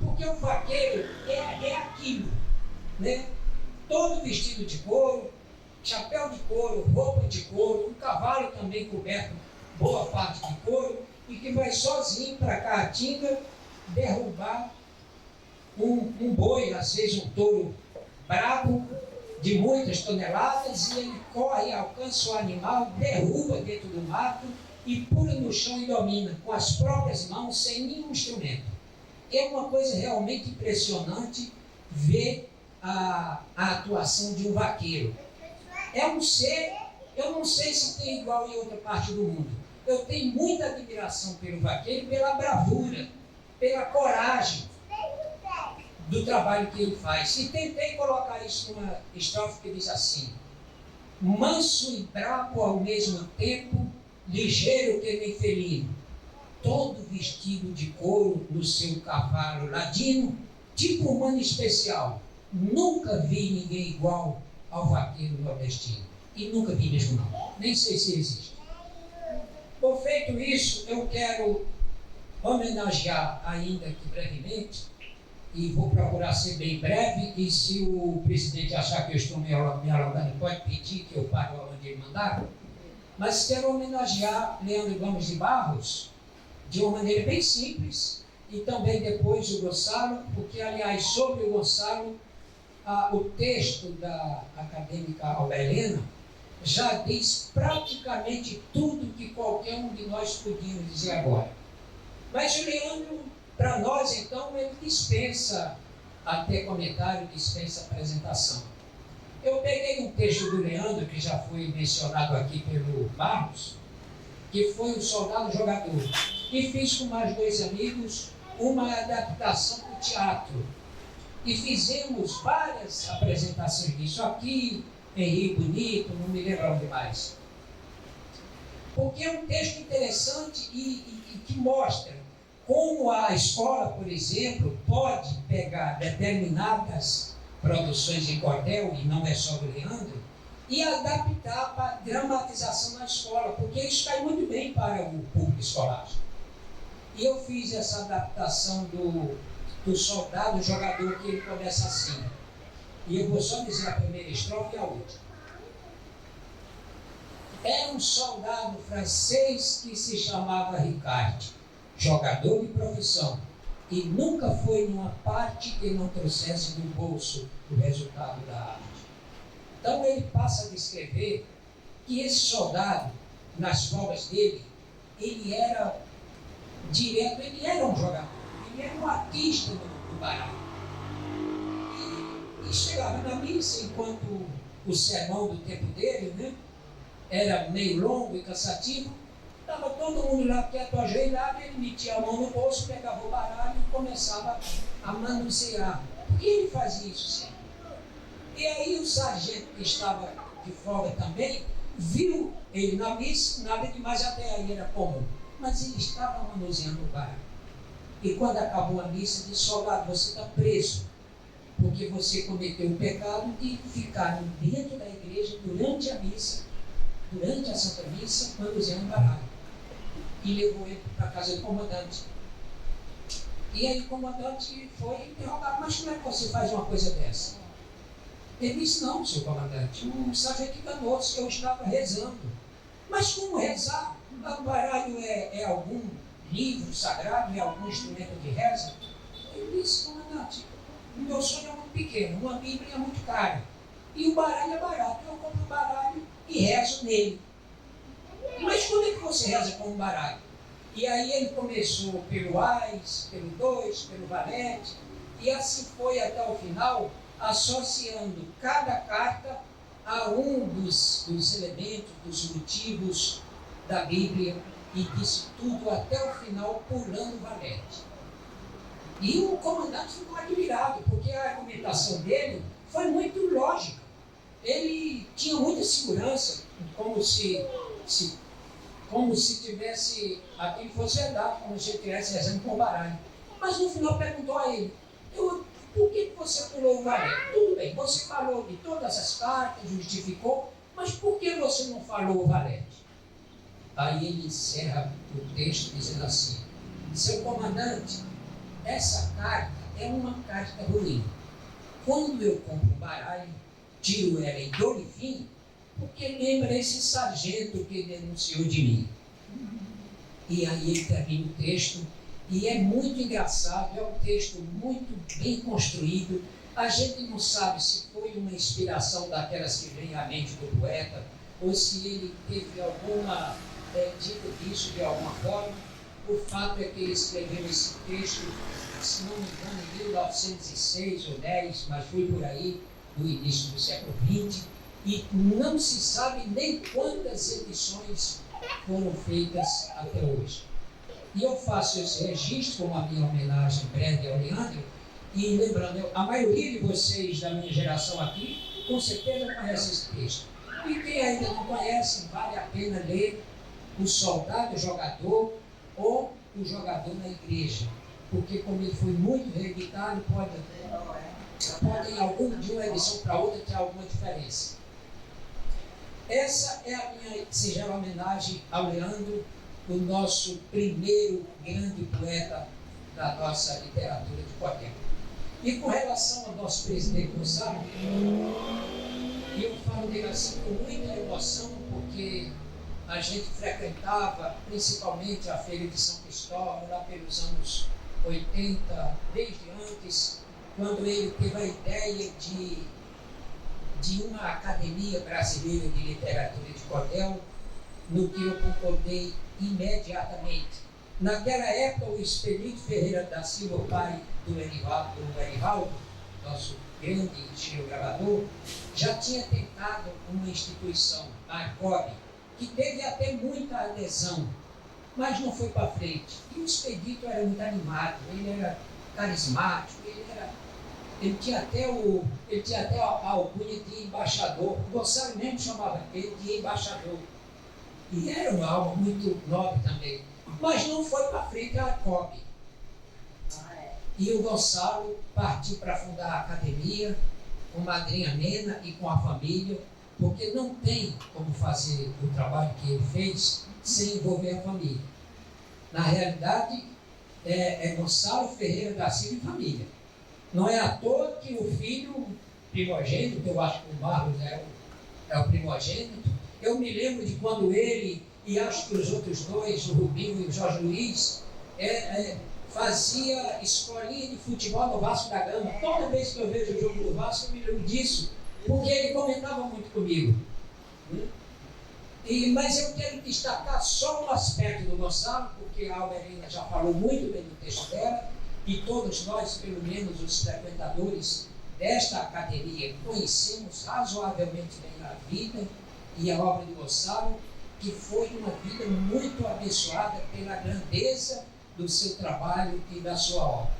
Porque o vaqueiro é aquilo, né? Todo vestido de couro, chapéu de couro, roupa de couro, um cavalo também coberto, boa parte de couro, e que vai sozinho para a caatinga derrubar um boi, às vezes um touro brabo, de muitas toneladas, e ele corre, alcança o animal, derruba dentro do mato e pula no chão e domina, com as próprias mãos, sem nenhum instrumento. É uma coisa realmente impressionante ver a atuação de um vaqueiro. É um ser, eu não sei se tem igual em outra parte do mundo. Eu tenho muita admiração pelo vaqueiro, pela bravura, pela coragem do trabalho que ele faz. E tentei colocar isso numa estrofe que diz assim: manso e bravo ao mesmo tempo, ligeiro que nem felino, todo vestido de couro no seu cavalo ladino, tipo humano especial. Nunca vi ninguém igual ao vaqueiro nordestino. E nunca vi mesmo não. Nem sei se existe. Por feito isso, eu quero homenagear ainda aqui brevemente, e vou procurar ser bem breve, e se o presidente achar que eu estou me alongando, pode pedir que eu pare onde ele mandar. Mas quero homenagear Leandro Gomes de Barros de uma maneira bem simples, e também depois o Gonçalo, porque, aliás, sobre o Gonçalo, o texto da acadêmica Alba Helena já diz praticamente tudo que qualquer um de nós podíamos dizer agora. Mas o Leandro, para nós, então, ele dispensa até comentário, dispensa apresentação. Eu peguei um texto do Leandro, que já foi mencionado aqui pelo Barros, que foi o Soldado Jogador, e fiz com mais dois amigos uma adaptação para o teatro. E fizemos várias apresentações disso aqui, em Rio Bonito, não me lembro onde mais. Porque é um texto interessante e que mostra como a escola, por exemplo, pode pegar determinadas produções de cordel, e não é só do Leandro, e adaptar para dramatização na escola, porque isso cai muito bem para o público escolar. E eu fiz essa adaptação do Soldado Jogador, que ele começa assim. E eu vou só dizer a primeira estrofe e a última. Era um soldado francês que se chamava Ricard, jogador de profissão, e nunca foi numa parte que não trouxesse do bolso o resultado da arte. Então ele passa a descrever que esse soldado, nas folgas dele, ele era direto, ele era um jogador, ele era um artista do baralho. E chegava na missa, enquanto o sermão do tempo dele, né, era meio longo e cansativo, estava todo mundo lá quieto, ajoelhado, ele metia a mão no bolso, pegava o baralho e começava a manusear. Por que ele fazia isso sempre? E aí o sargento que estava de folga também, viu ele na missa, nada demais, até aí era comum, mas ele estava manuseando o baralho. E quando acabou a missa, disse: soldado, você está preso, porque você cometeu o pecado de ficar dentro da igreja durante a missa, durante a Santa Missa, manuseando o baralho. E levou ele para a casa do comandante. E aí o comandante foi interrogar: mas como é que você faz uma coisa dessa? Ele disse: não, senhor comandante, o sargento enganou-se, eu estava rezando. Mas como rezar? O baralho é algum livro sagrado, é algum instrumento de reza? Ele disse: comandante, o meu sonho é muito pequeno, uma Bíblia é muito cara, e o baralho é barato, eu compro o baralho e rezo nele. Mas como é que você reza com o baralho? E aí ele começou pelo ás, pelo 2, pelo valete, e assim foi até o final, associando cada carta a um dos elementos, dos motivos da Bíblia, e disse tudo até o final, pulando o valete. E o comandante ficou admirado, porque a argumentação dele foi muito lógica. Ele tinha muita segurança, como se tivesse aquilo fosse verdade, como se ele estivesse rezando com o baralho. Mas no final perguntou a ele: por que você pulou o valete? Tudo bem, você falou de todas as cartas, justificou, mas por que você não falou o valete? Aí ele encerra o texto dizendo assim: seu comandante, essa carta é uma carta ruim. Quando eu compro um baralho, tiro ela e dou-lhe fim, porque lembra esse sargento que denunciou de mim. E aí ele termina o texto, e é muito engraçado, é um texto muito bem construído. A gente não sabe se foi uma inspiração daquelas que vem à mente do poeta, ou se ele teve alguma dica disso de alguma forma. O fato é que ele escreveu esse texto, se não me engano, em 1906 ou 10, mas foi por aí, no início do século XX, e não se sabe nem quantas edições foram feitas até hoje. E eu faço esse registro como a minha homenagem breve ao Leandro, e lembrando, a maioria de vocês da minha geração aqui, com certeza conhece esse texto. E quem ainda não conhece, vale a pena ler O Soldado Jogador ou O Jogador na Igreja, porque como ele foi muito reeditado, pode de uma edição para outra ter alguma diferença. Essa é a minha singela homenagem ao Leandro, o nosso primeiro grande poeta da nossa literatura de cordel. E com relação ao nosso presidente Gonçalo, eu falo dele assim com muita emoção, porque a gente frequentava principalmente a Feira de São Cristóvão, lá pelos anos 80, desde antes, quando ele teve a ideia de uma academia brasileira de literatura de cordel, no que eu concordei imediatamente. Naquela época, o Expedito Ferreira da Silva, o pai do Erivaldo, nosso grande gravador, já tinha tentado uma instituição, a ARCOB, que teve até muita adesão, mas não foi para frente. E o Expedito era muito animado, ele era carismático, ele tinha até a alcunha de embaixador. O Gonçalo mesmo chamava ele de embaixador. E era uma alma muito nobre também. Mas não foi para frente a ARCOB. E o Gonçalo partiu para fundar a academia com a madrinha Nena e com a família, porque não tem como fazer o trabalho que ele fez sem envolver a família. Na realidade, é Gonçalo Ferreira da Silva e família. Não é à toa que o filho primogênito, eu acho que o Marlos é o primogênito, Eu me lembro de quando ele, e acho que os outros dois, o Rubinho e o Jorge Luiz, fazia escolinha de futebol no Vasco da Gama. Toda vez que eu vejo o jogo do Vasco, eu me lembro disso, porque ele comentava muito comigo. Mas eu quero destacar só um aspecto do Gonçalo, porque a Alberina já falou muito bem do texto dela, e todos nós, pelo menos os frequentadores desta academia, conhecemos razoavelmente bem a vida e a obra do Gonçalo, que foi uma vida muito abençoada pela grandeza do seu trabalho e da sua obra.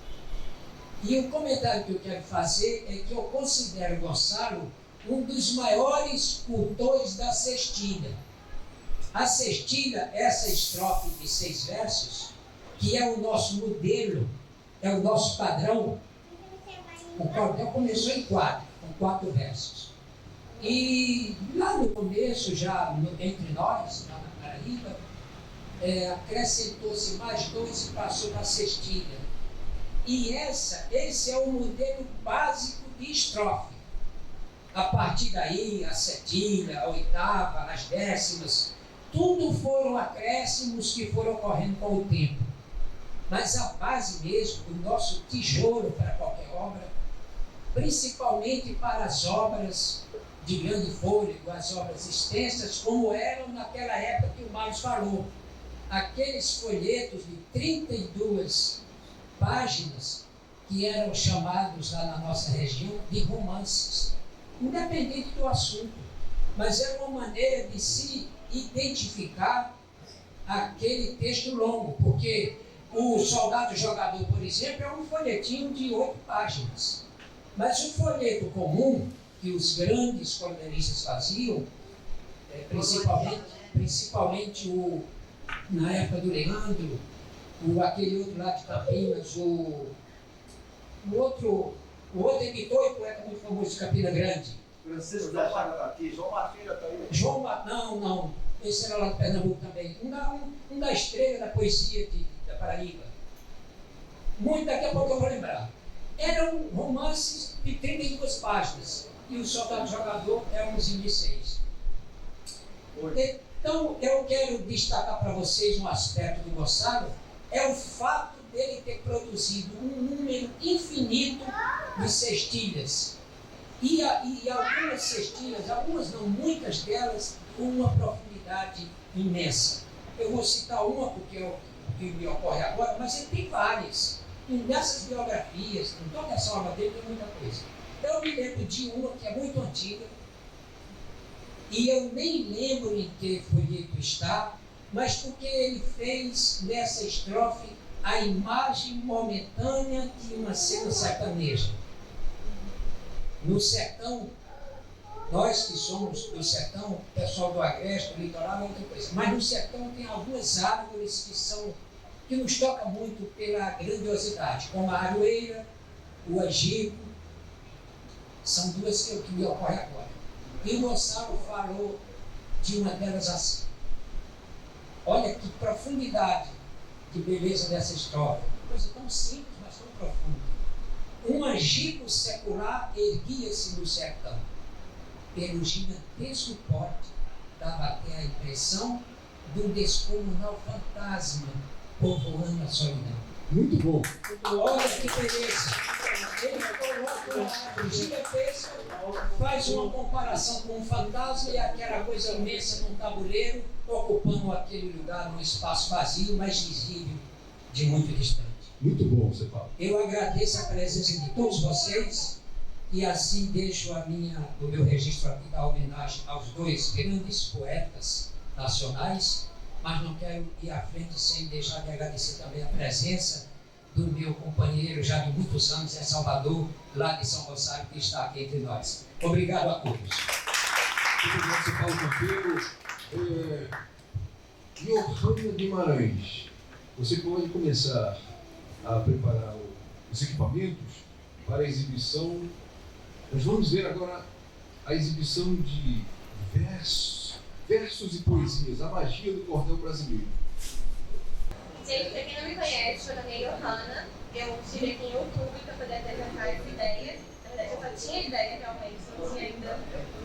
E o comentário que eu quero fazer é que eu considero Gonçalo um dos maiores cultores da sextilha. A sextilha, essa estrofe de 6 versos, que é o nosso modelo, é o nosso padrão. O cordel começou em 4, com 4 versos. E lá no começo, já entre nós, lá na Paraíba, acrescentou-se mais 2 e passou para a sextilha. E esse é o modelo básico de estrofe. A partir daí, a setilha, a oitava, as décimas, tudo foram acréscimos que foram ocorrendo com o tempo. Mas a base mesmo, o nosso tijolo para qualquer obra, principalmente para as obras de grande fôlego, as obras extensas, como eram naquela época que o Marcos falou. Aqueles folhetos de 32 páginas, que eram chamados lá na nossa região de romances, independente do assunto, mas era uma maneira de se identificar aquele texto longo, porque o Soldado Jogador, por exemplo, é um folhetinho de 8 páginas. Mas o folheto comum, que os grandes coronelistas faziam, principalmente na época do Leandro, aquele outro lá de Campinas, o outro editor e poeta muito famoso de Campina Grande. Francisco João Martins já está aí. Não, esse era lá de Pernambuco também. Um da estrela da poesia da Paraíba. Muito daqui a pouco eu vou lembrar. Eram romances de 32 páginas. E o Soldado Jogador é um de 6. Então, eu quero destacar para vocês um aspecto do Gonçalo, é o fato dele ter produzido um número infinito de cestilhas. E algumas cestilhas, algumas não, muitas delas, com uma profundidade imensa. Eu vou citar uma porque é o que me ocorre agora, mas ele tem várias. E nessas biografias, em toda essa obra dele, tem muita coisa. Eu me lembro de uma que é muito antiga, e eu nem lembro em que folheto está, mas porque ele fez nessa estrofe a imagem momentânea de uma cena sertaneja. No sertão, nós que somos do sertão, pessoal do agreste, do litoral, é outra coisa. Mas no sertão tem algumas árvores que nos tocam muito pela grandiosidade, como a aroeira, o angico, são duas que me ocorrem agora. E o Gonçalo falou de uma delas assim. Olha que profundidade, que beleza dessa estrofe. Coisa tão simples, mas tão profunda. Um angico secular erguia-se no sertão. Pelo gigantesco porte, dava até a impressão de um descomunal fantasma povoando a solidão. Muito bom. Olha que beleza. Ele coloca uma árvore gigantesca, faz uma comparação com um fantasma e aquela coisa imensa num tabuleiro, ocupando aquele lugar num espaço vazio, mas visível de muito distante. Muito bom, você fala. Eu agradeço a presença de todos vocês e assim deixo o meu registro aqui da homenagem aos 2 grandes poetas nacionais, mas não quero ir à frente sem deixar de agradecer também a presença do meu companheiro já de muitos anos em Salvador, lá de São Gonçalo, que está aqui entre nós. Obrigado a todos. Muito obrigado, você fala, Campeiro. Johanna Guimarães, você pode começar a preparar os equipamentos para a exibição. Nós vamos ver agora a exibição de versos e poesias, a magia do cordel brasileiro. Gente, pra quem não me conhece, meu nome é Johanna. Eu estive aqui em outubro para poder apresentar essa ideia. Na verdade, eu só tinha ideia realmente, não tinha ainda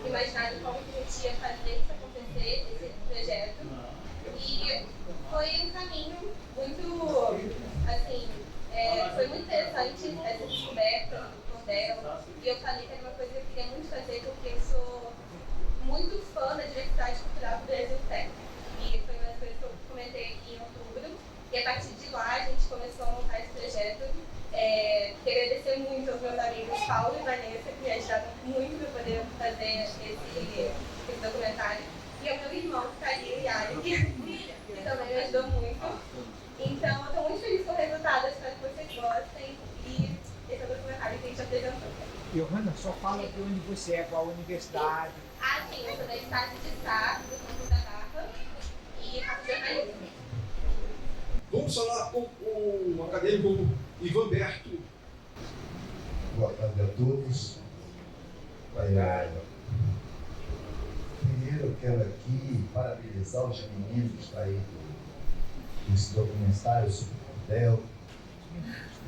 imaginado como que a gente ia fazer isso acontecer. Oscar e Ari, que também me ajudou muito. Então, eu estou muito feliz com o resultado, espero que vocês gostem. E esse é o documentário que a gente apresentou. Johanna, só fala de onde você é, qual universidade. Sim, eu sou da Estácio de Sá, do Campus da Barra, e faço jornalismo. Vamos falar com o acadêmico Ivan Berto. Boa tarde a todos. Primeiro eu quero aqui parabenizar os meninos aí desse documentário sobre o cordel.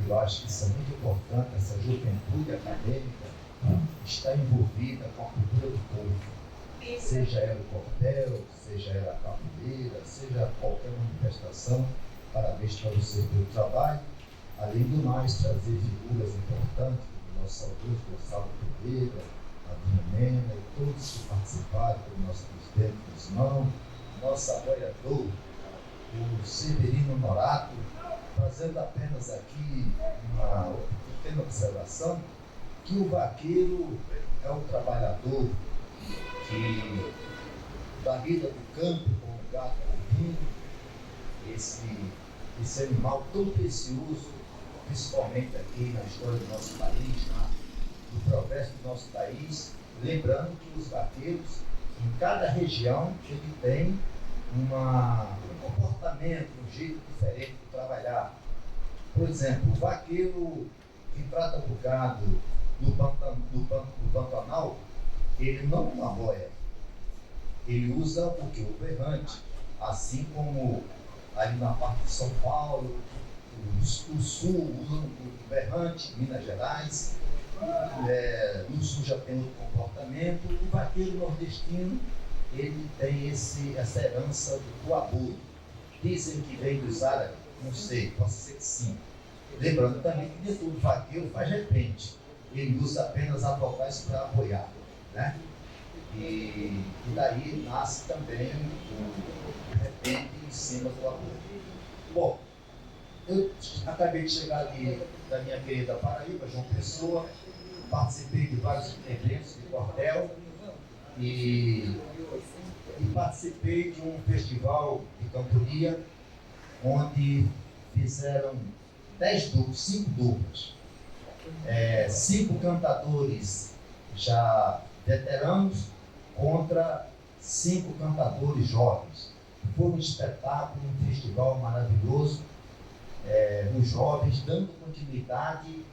Eu acho que isso é muito importante, essa juventude acadêmica está envolvida com a cultura do povo. Seja ela o cordel, seja ela a capoeira, seja qualquer manifestação. Parabéns para vocês pelo trabalho. Além do mais, trazer figuras importantes, como o nosso saudoso Gonçalo Pereira, a Dona Nena e todos que participaram, como nosso presidente Guzmão, nosso apoiador, o Severino Norato, fazendo apenas aqui uma pequena observação, que o vaqueiro é o trabalhador que, da vida do campo, com o gato bovino, esse animal tão precioso, principalmente aqui na história do nosso país, no progresso do nosso país, lembrando que os vaqueiros, em cada região, ele tem um comportamento, um jeito diferente de trabalhar. Por exemplo, o vaqueiro que trata do gado no Pantanal, ele não arroia, ele usa o que? O berrante, assim como ali na parte de São Paulo, o Sul usam o berrante, Minas Gerais, no Sul já tem outro comportamento. O vaqueiro nordestino, ele tem essa herança do aboio. Dizem que vem dos árabes, não sei, pode ser que sim. Lembrando também que nem todo vaqueiro faz repente, ele usa apenas a voz para apoiar, né? E daí nasce também o repente em cima do apoio. Bom, eu acabei de chegar ali da minha querida Paraíba, João Pessoa, participei de vários eventos de cordel e participei de um festival de cantoria onde fizeram 5 duplas, 5 cantadores já veteranos contra 5 cantadores jovens. Foi um espetáculo, um festival maravilhoso, os jovens dando continuidade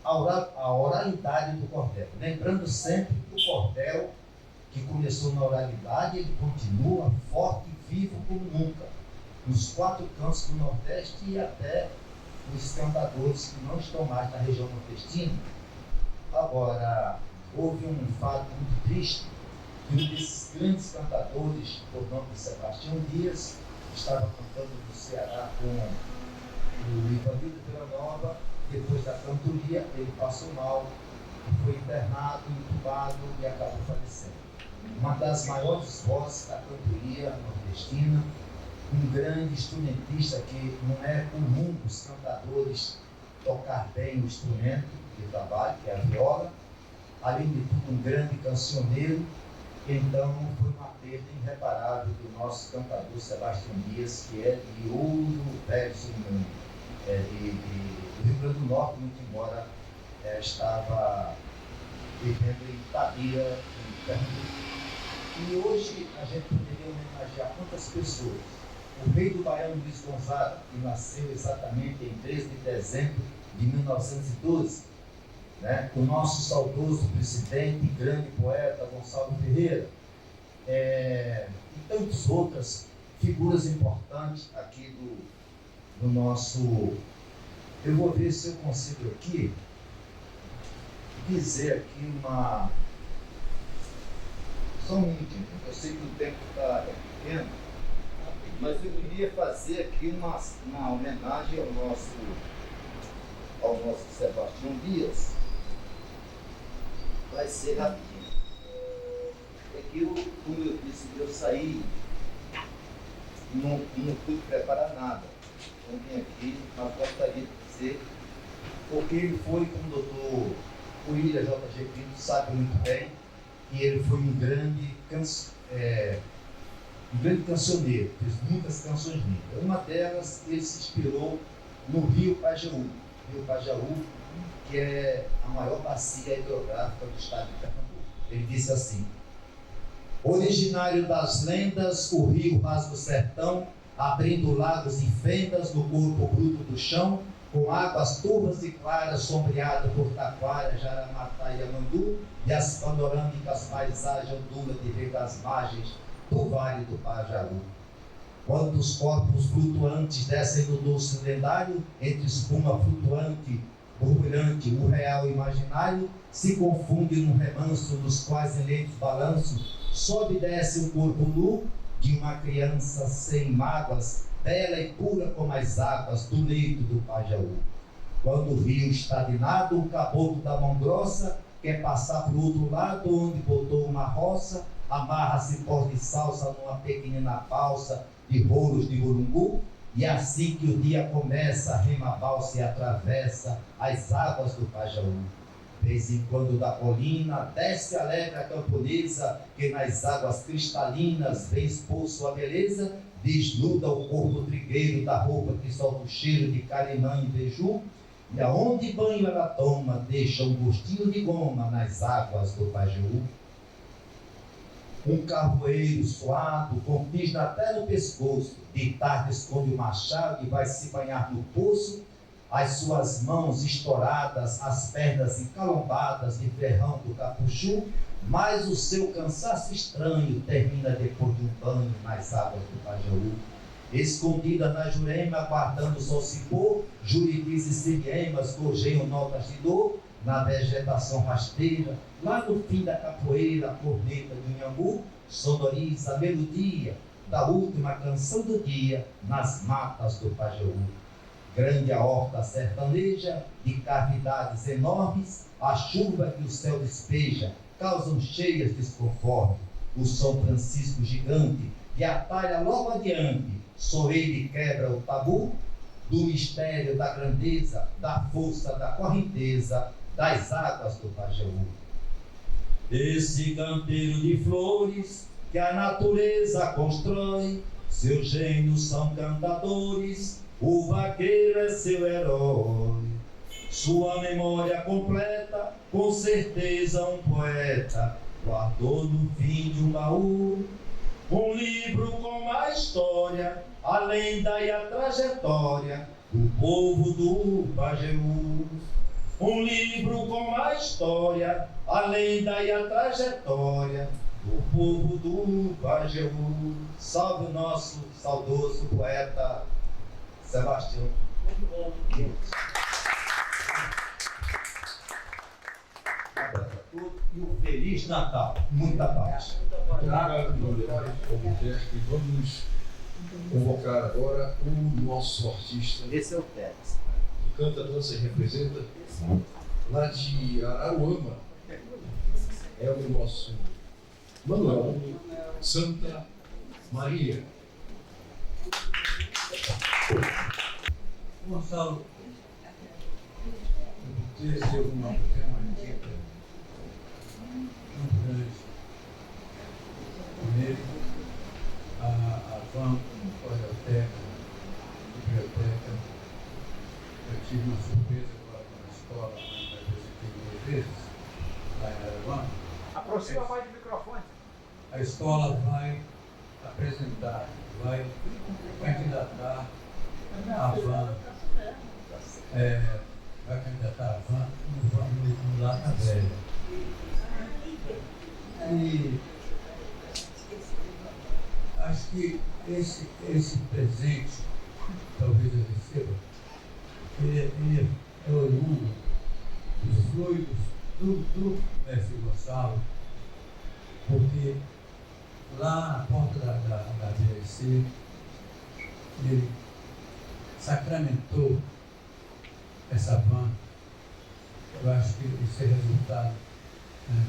à oralidade do cordel. Lembrando sempre que o cordel, que começou na oralidade, ele continua forte e vivo como nunca, nos 4 cantos do Nordeste e até os cantadores que não estão mais na região nordestina. Agora, houve um fato muito triste, que um desses grandes cantadores, por nome de Sebastião Dias, estava cantando no Ceará com o Ivanildo Vila Nova. Depois da cantoria, ele passou mal, foi internado, entubado e acabou falecendo. Uma das maiores vozes da cantoria nordestina, um grande instrumentista que não é comum os cantadores tocar bem o instrumento de trabalho, que é a viola. Além de tudo, um grande cancioneiro. Então, foi uma perda irreparável do nosso cantador Sebastião Dias, que é de Ouro Velho, do Rio Grande do Norte, muito embora estava vivendo em Itabira, em Pernambuco. E hoje a gente poderia homenagear quantas pessoas? O rei do Baião, Luiz Gonzaga, que nasceu exatamente em 13 de dezembro de 1912, né? O nosso saudoso presidente e grande poeta Gonçalo Ferreira, e tantas outras figuras importantes aqui do nosso... Eu vou ver se eu consigo aqui dizer aqui só um minutinho, eu sei que o tempo está pequeno, mas eu queria fazer aqui uma homenagem ao nosso Sebastião Dias. Vai ser rapidinho. É que como eu disse, eu saí e não pude preparar nada. Então vim aqui, mas gostaria de dizer, porque ele foi, como o doutor William J.G. Pinto sabe muito bem, e ele foi um grande um grande cancioneiro, fez muitas canções lindas. Uma delas, ele se inspirou no rio Pajeú, que é a maior bacia hidrográfica do estado de Pernambuco. Ele disse assim: originário das lendas, o rio rasga o sertão, abrindo lagos e fendas no corpo bruto do chão, com águas turvas e claras, sombreado por taquara, jaramatá e amandu, e as panorâmicas paisagens ondulas de ver das margens do Vale do Pajaú. Quando os corpos flutuantes descem do doce lendário, entre espuma flutuante, borbulhante, o real imaginário, se confunde num remanso nos quais em lentos balanços, sobe e desce o corpo nu de uma criança sem mágoas, bela e pura como as águas do leito do Pajaú. Quando o rio está dinado, o caboclo da mão grossa quer passar para o outro lado, onde botou uma roça, amarra-se pós de salsa numa pequenina balsa de rolos de urungu, e assim que o dia começa, rema a balsa e atravessa as águas do Pajaú. De vez em quando da colina desce alegre a camponesa, que nas águas cristalinas vem expor sua beleza, desnuda o corpo trigueiro da roupa que solta o cheiro de carimã e beiju, e aonde banho ela toma, deixa um gostinho de goma nas águas do Pajeú. Um carvoeiro suado, com pisna até no pescoço, de tarde esconde o machado e vai se banhar no poço, as suas mãos estouradas, as pernas encalombadas de ferrão do capuchu, mas o seu cansaço estranho termina depois de um banho nas águas do Pajaú. Escondida na Jurema, aguardando o sol se pôr, juridis e siriemas gorjeiam notas de dor, na vegetação rasteira, lá no fim da capoeira, a corneta de Inhambu sonoriza a melodia da última canção do dia nas matas do Pajeú. Grande a horta sertaneja, de cavidades enormes, a chuva que o céu despeja causam cheias desconforme. O São Francisco gigante, que atalha logo adiante, só ele quebra o tabu do mistério da grandeza, da força da correnteza das águas do Pajeú. Esse canteiro de flores que a natureza constrói, seus gênios são cantadores, o vaqueiro é seu herói. Sua memória completa, com certeza um poeta guardou no fim de um baú um livro com a história, a lenda e a trajetória do povo do Pajeú. Um livro com a história, a lenda e a trajetória do povo do Pajeú. Salve o nosso saudoso poeta Sebastião. E um Feliz Natal. Muita paz. Obrigado, Albuquerque. Vamos convocar agora o nosso artista. Esse é o Tex. Que canta, dança e representa lá de Araruama. É o nosso Manuel Santa Maria. Gonçalo, eu vou dizer uma dica muito grande. Primeiro, a van, biblioteca. Eu tive uma surpresa agora na escola, mas eu visitei 2 vezes, lá em Araruama. Aproxima mais do microfone. A escola vai apresentar, vai candidatar a van, vai candidatar a van no Lata Velha. E acho que esse presente, talvez eu receba, ele é oriundo dos fluidos do mestre Gonçalo, porque lá na porta da BRC, ele sacramentou essa van. Eu acho que isso é resultado, né,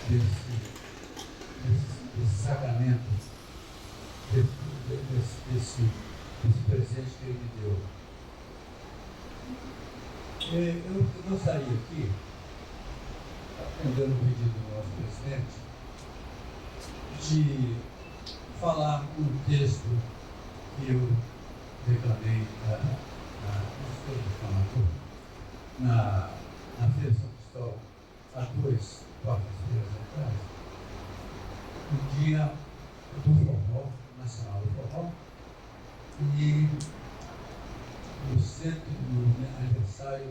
desse sacramento, desse presente que ele me deu. Eu gostaria aqui, atendendo o pedido do nosso presidente, de falar um texto que eu declamei na Feira de São Cristóvão há 2 quartas-feiras atrás, no dia do forró, nacional do forró, e no aniversário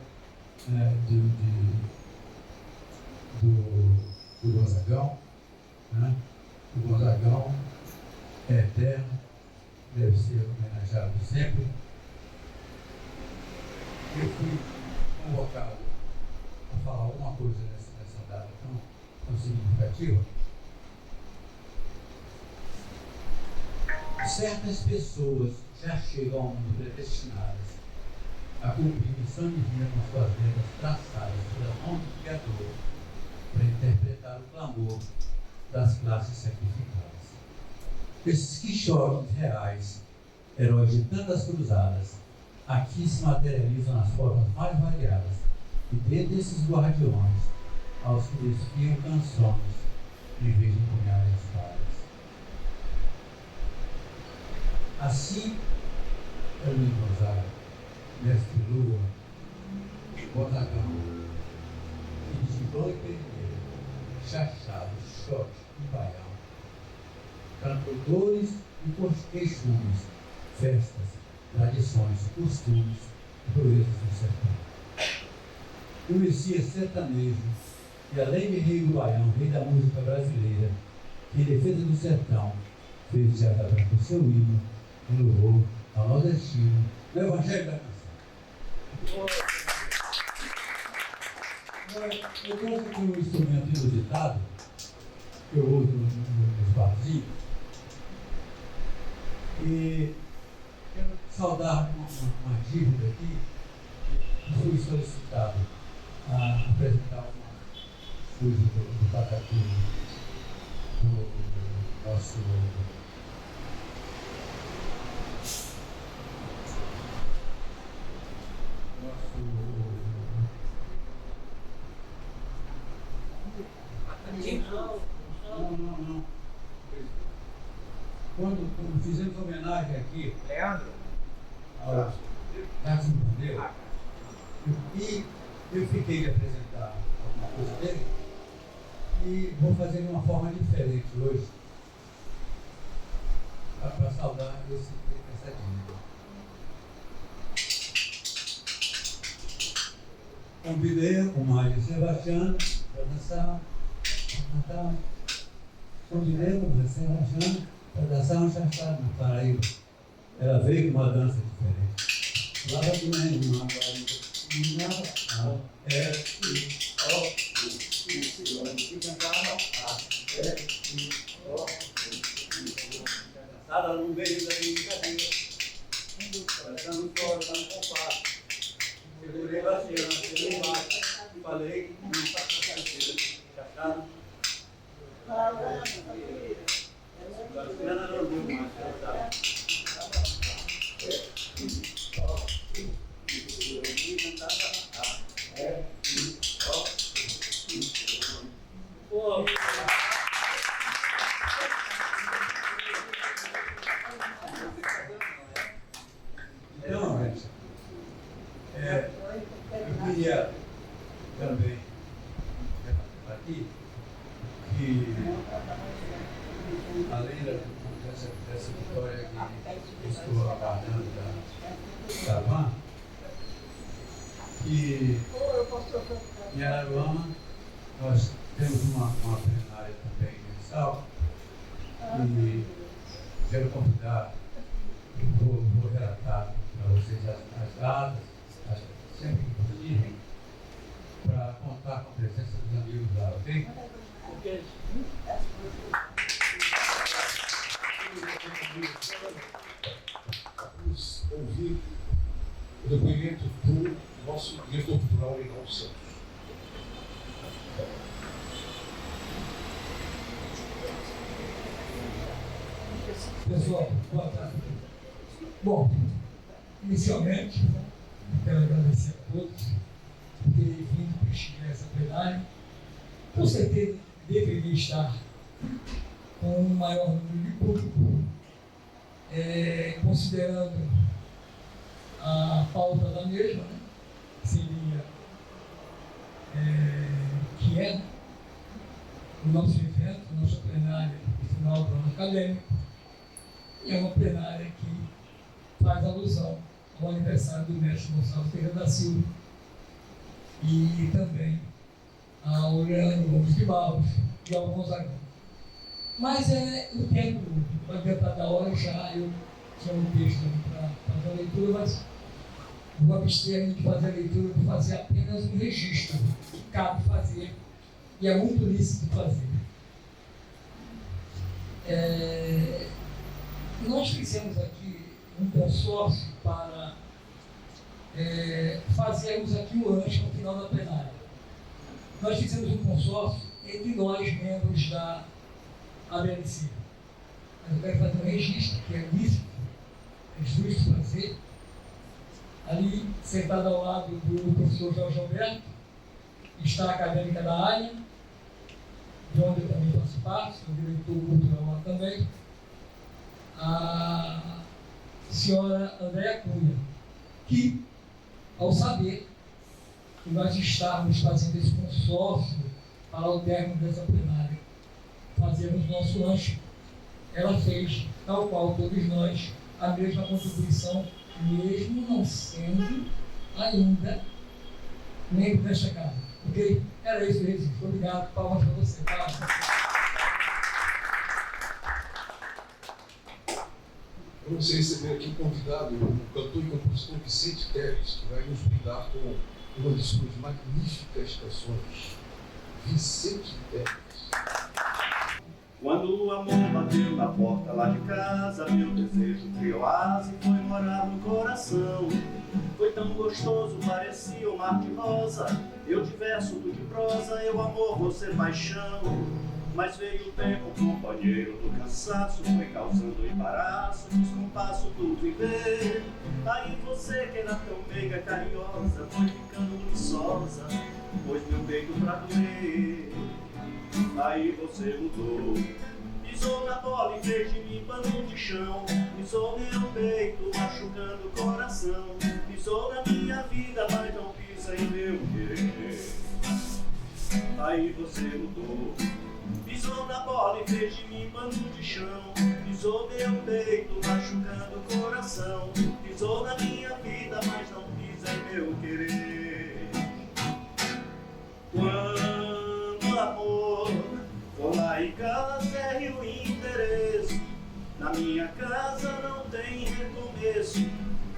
do Gonzagão, né? O Gonzagão é eterno, deve ser homenageado sempre. Eu fui convocado a falar alguma coisa nessa data tão significativa. Certas pessoas já chegam ao mundo predestinadas a cumprir missão divina com suas letras traçadas pela mão do Criador para interpretar o clamor das classes sacrificadas. Esses quixotes reais, heróis de tantas cruzadas, aqui se materializam nas formas mais variadas, e dentre esses guardiões, aos que desfiam canções, em vez de empunharem espadas. Assim, Carolina Gonzaga, Mestre Lua, Gonzagão, Gibão e Pereira, Chachado, Xote e Baião, cantores e queixumes, festas, tradições, costumes, proezas do sertão. O Messias sertanejo, e além de rei do Baião, rei da música brasileira, que em defesa do sertão fez de Ata Branca o seu hino, em louvor ao nordestino, no Evangelho da Canção. Eu trouxe aqui um instrumento inusitado, que eu uso nos barzinhos, e quero saudar uma dívida aqui, que fui solicitado a apresentar uma coisa do Patatu, do nosso Não. Quando fizemos homenagem aqui, Leandro? ao Carlos Bandeira, e eu fiquei de apresentar alguma coisa dele, e vou fazer de uma forma diferente hoje, para saudar essa dívida. Convidei o Mário Sebastiano para dançar. Convidei o Mário Sebastiano para dançar um chachado na Paraíba. Ela veio com uma dança diferente. Lá vai de uma ela não veio da brincadeira. Ela não fora, está no compasso. Segurei Bastiano, segurei embaixo. Falei, não está com a carteira. Chachado. Bastiana não viu mais, ela tá. Então, eu queria também aqui que, além dessa vitória que estou aguardando da Van, que em Araruama nós temos uma plenária também mensal e quero convidar, vou relatar para vocês as datas, sempre que possível, para contar com a presença dos amigos lá, ok? Vamos ouvir o depoimento do nosso diretor cultural, Reinaldo Santos. Pessoal, boa tarde. Bom, inicialmente, quero agradecer a todos por terem vindo prestigiar essa plenária. Com certeza, deveria estar com um maior número de público, considerando a pauta da mesma, né? Seria que é o nosso evento, a nossa plenária de final do ano acadêmico, e é uma plenária que faz alusão ao aniversário do mestre Gonçalves Ferreira da Silva e também ao Leandro Gomes de Barros e ao Gonzaga. Mas o tempo vai adiantar da hora já, eu tinha um texto para fazer a leitura, mas vou abster de fazer a leitura, vou fazer apenas um registro que cabe fazer e é muito lícito fazer. Nós fizemos aqui um consórcio para fazermos aqui o lanche no final da plenária. Nós fizemos um consórcio entre nós, membros da ABNC. Mas eu quero fazer um registro, que é lícito, é justo fazer. Ali, sentado ao lado do professor Jorge Alberto, está a acadêmica da área, de onde eu também faço parte, sou diretor cultural lá também, a senhora Andréa Cunha, que, ao saber que nós estávamos fazendo esse consórcio para o término dessa plenária, fazermos nosso lanche, ela fez, tal qual todos nós, a mesma contribuição, mesmo não sendo ainda membro desta casa. Ok? Era isso, Regis. Obrigado. Palmas para você. Palmas. Vamos receber aqui o convidado, o cantor e compositor Vicente Teles, que vai nos brindar com uma de suas magníficas canções. Vicente Teles. Quando o amor bateu na porta lá de casa, meu desejo criou asa e foi morar no coração. Foi tão gostoso, parecia um mar de rosa. Eu de verso, tu de prosa, eu amor, você paixão. Mas veio o tempo, companheiro do cansaço, foi causando embaraço, descompasso do viver. Aí você que era tão meiga, carinhosa, foi ficando viçosa, pôs meu peito pra doer. Aí você mudou, pisou na bola em vez de mim pano de chão. Pisou meu peito, machucando o coração. Pisou na minha vida, mas não pisa em meu querer. Aí você mudou, pisou na bola em vez de mim pano de chão. Pisou meu peito, machucando o coração. Pisou na minha vida, mas não pisa em meu querer. Quando amor for lá em casa é o interesse. Na minha casa não tem recomeço.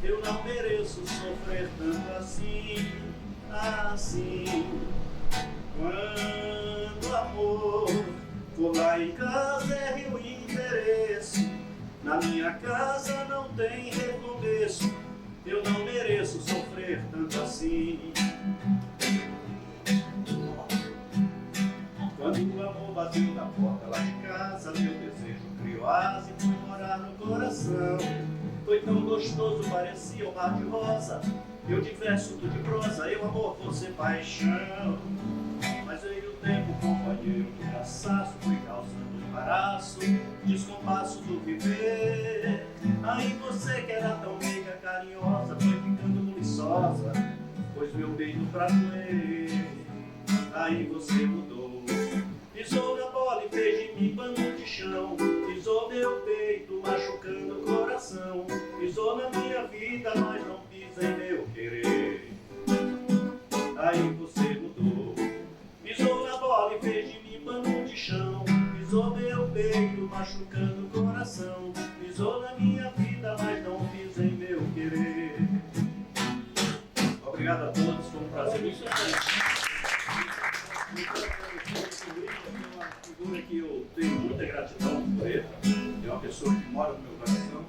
Eu não mereço sofrer tanto assim, assim. Quando amor for lá em casa é o interesse. Na minha casa não tem recomeço. Eu não mereço sofrer tanto assim. Quando o amor bateu na porta lá de casa, meu desejo criou asa e foi morar no coração. Foi tão gostoso, parecia um mar de rosa. Eu de verso, tu de prosa, eu amor, você paixão. Mas veio o tempo, companheiro do cansaço, foi causando embaraço, descompasso do viver. Aí você que era tão meiga, carinhosa, foi ficando buliçosa, pôs meu peito pra doer. Aí você mudou, pisou na bola e fez de mim pano de chão. Pisou meu peito, machucando o coração. Pisou na minha vida, mas não pisa em meu querer. Aí você mudou, pisou na bola e fez de mim pano de chão. Pisou meu peito, machucando o coração. Pisou na minha vida, mas não pisa em meu querer. Obrigado a todos, foi um prazer muito grande. Uma figura que eu tenho muita gratidão por ele, é uma pessoa que mora no meu coração.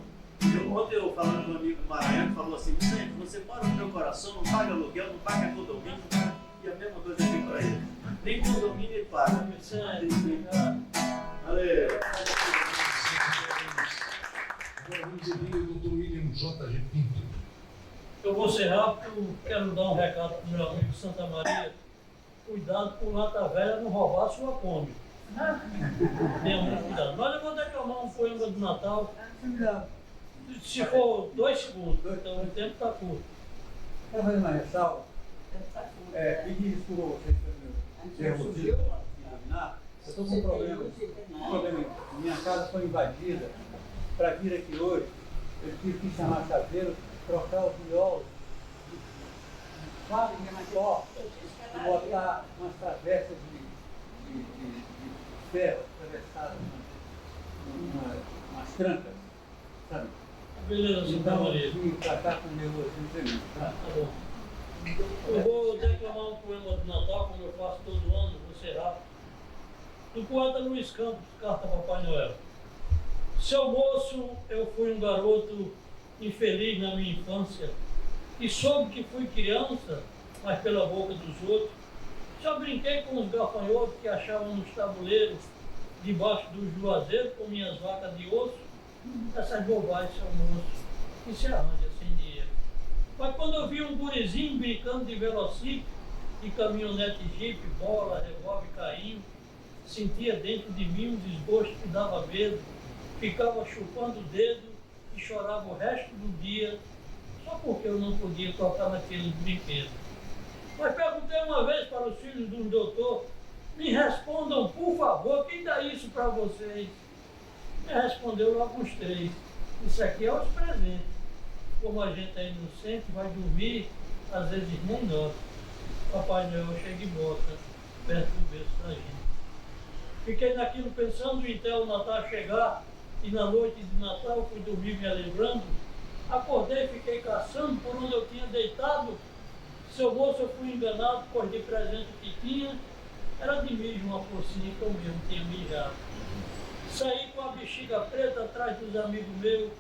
Ontem eu falando com um amigo do Maranhão que falou assim: Vicente, você mora no meu coração, não paga aluguel, não paga condomínio, e a mesma coisa aqui para ele. Nem condomínio ele paga. Valeu. Agora vamos ouvir o Dr. William J.G. Pinto. Eu vou ser rápido, quero dar um recado para o meu amigo Santa Maria. Cuidado com lata velha não roubar sua Kombi. Tenha muito cuidado. Mas eu vou declamar um poema do Natal Se for 2 segundos, então o tempo está curto. Quero fazer uma ressalva. Pedir desculpa a vocês pelo meu erro de dominar. Eu estou com um problema. Minha casa foi invadida. Para vir aqui hoje, eu tive que chamar chaveiro, trocar os miolos, quase na porta, e botar umas travessas de ferro atravessadas, umas trancas, sabe? Beleza, então, eu vim para cá com o meu incremento, tá? Tá bom. Eu vou declamar um poema de Natal, como eu faço todo ano, vou ser rápido. Do poeta Luiz Campos, Carta a Papai Noel. Seu moço, eu fui um garoto infeliz na minha infância, e soube que fui criança, mas pela boca dos outros. Já brinquei com os gafanhotos que achavam nos tabuleiros, debaixo do juazeiro, com minhas vacas de osso. Essas bobagens, seu moço, que se arranja sem dinheiro. Mas quando eu vi um gurizinho brincando de velocípede, de caminhonete jipe, bola, revólver, carrinho, sentia dentro de mim um desgosto que dava medo, ficava chupando o dedo e chorava o resto do dia, só porque eu não podia tocar naqueles brinquedos. Mas perguntei uma vez para os filhos de um doutor, me respondam, por favor, quem dá isso para vocês? Me respondeu logo os 3, isso aqui é os presentes. Como a gente é inocente, vai dormir, às vezes nem nota. Papai Noel chega e bota perto do berço da gente. Fiquei naquilo pensando até o Natal chegar, e na noite de Natal fui dormir me lembrando. Acordei, fiquei caçando por onde eu tinha deitado. Seu moço, eu fui enganado, pois de presente que tinha era de mijo uma porcinha que eu mesmo tinha mijado. Saí com a bexiga preta atrás dos amigos meus,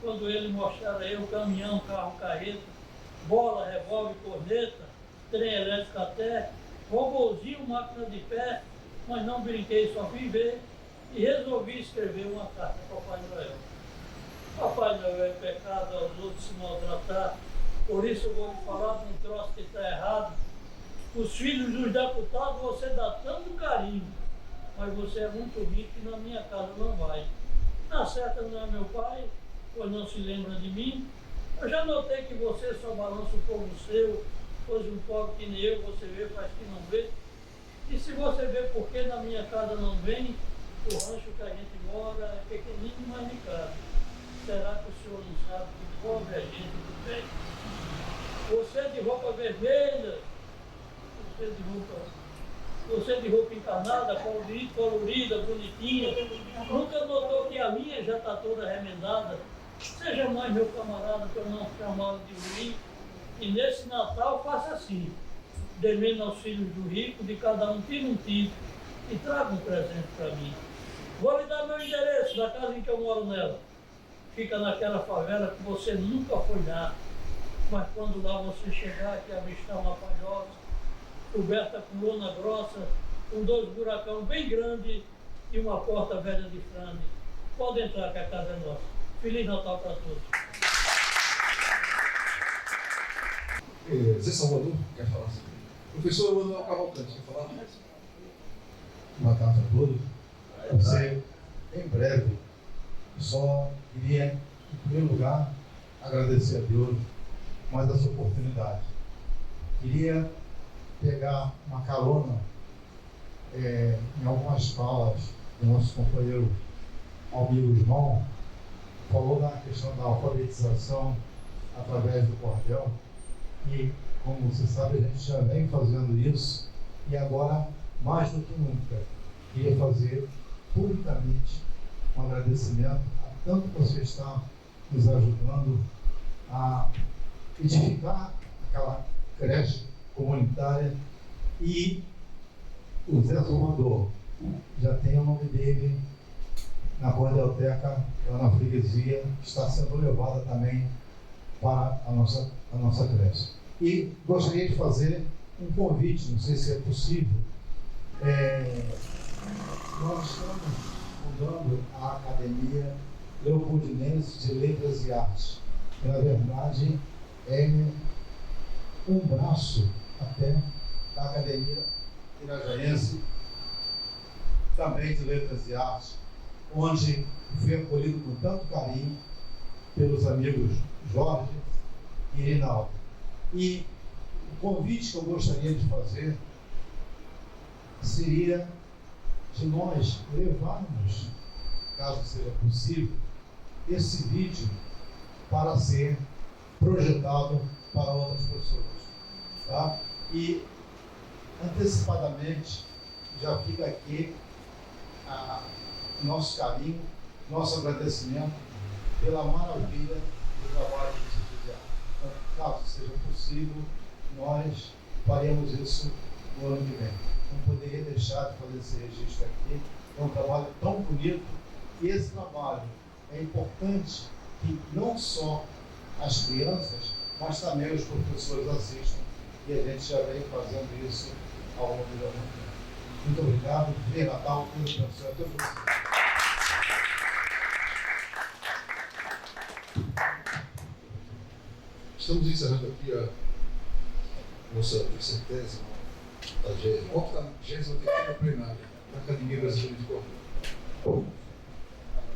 quando ele mostrara eu caminhão, carro, carreta, bola, revólver, corneta, trem elétrico até, robozinho, máquina de pé, mas não brinquei, só fui ver e resolvi escrever uma carta para Papai Noel. Papai Noel é pecado aos outros se maltratar, por isso eu vou lhe falar de um troço que está errado. Os filhos dos deputados você dá tanto carinho, mas você é muito rico e na minha casa não vai. Na certa não é meu pai, pois não se lembra de mim. Eu já notei que você só balança o povo seu, pois um pobre que nem eu, você vê, faz que não vê. E se você vê por que na minha casa não vem, o rancho que a gente mora é pequenino, mas de casa. Será que o senhor não sabe que pobre é gente do bem? Você de roupa vermelha, você de roupa encarnada, colorida, bonitinha, nunca notou que a minha já está toda remendada? Seja mais meu camarada, que eu não chamá-lo de ruim, e nesse Natal faça assim, dê menos aos filhos do rico, de cada um tira um tipo e traga um presente para mim. Vou lhe dar meu endereço da casa em que eu moro nela. Fica naquela favela que você nunca foi lá, mas quando lá você chegar, que avistar uma palhoça, coberta com lona grossa, com 2 buracão bem grandes e uma porta velha de frande. Pode entrar que a casa é nossa. Feliz Natal para todos. Zé Salvador, quer falar? Professor Emanuel Cavalcante, quer falar? Boa tarde a todos. Você, em breve, só queria, em primeiro lugar, agradecer a Deus mais essa oportunidade. Queria pegar uma carona em algumas falas do nosso companheiro Almir Guzmão, falou na questão da alfabetização através do cordel, e, como você sabe, a gente já vem fazendo isso, e agora, mais do que nunca, queria fazer publicamente um agradecimento a tanto que você está nos ajudando a edificar aquela creche comunitária, e o Zé Salvador já tem o nome dele na cordelteca, lá na freguesia, está sendo levada também para a nossa creche. E gostaria de fazer um convite, não sei se é possível. Nós estamos fundando a Academia Leopoldinense de Letras e Artes. Que, na verdade, é um braço até da Academia Irajaense, também de Letras e Artes, onde foi acolhido com tanto carinho pelos amigos Jorge e Rinaldo. E o convite que eu gostaria de fazer seria de nós levarmos, caso seja possível, esse vídeo para ser projetado para outras pessoas. Tá? E antecipadamente já fica aqui nosso carinho, nosso agradecimento pela maravilha do trabalho que vocês fizeram. Então, caso seja possível, nós faremos isso no ano que vem. Não poderia deixar de fazer esse registro aqui. É um trabalho tão bonito e esse trabalho é importante que não só as crianças, mas também os professores assistam, e a gente já vem fazendo isso ao longo do ano. Muito obrigado. Feliz Natal, Deus abençoe a todos vocês. Estamos encerrando aqui a nossa 30ª, 80ª plenária da Academia Brasileira de Cordel.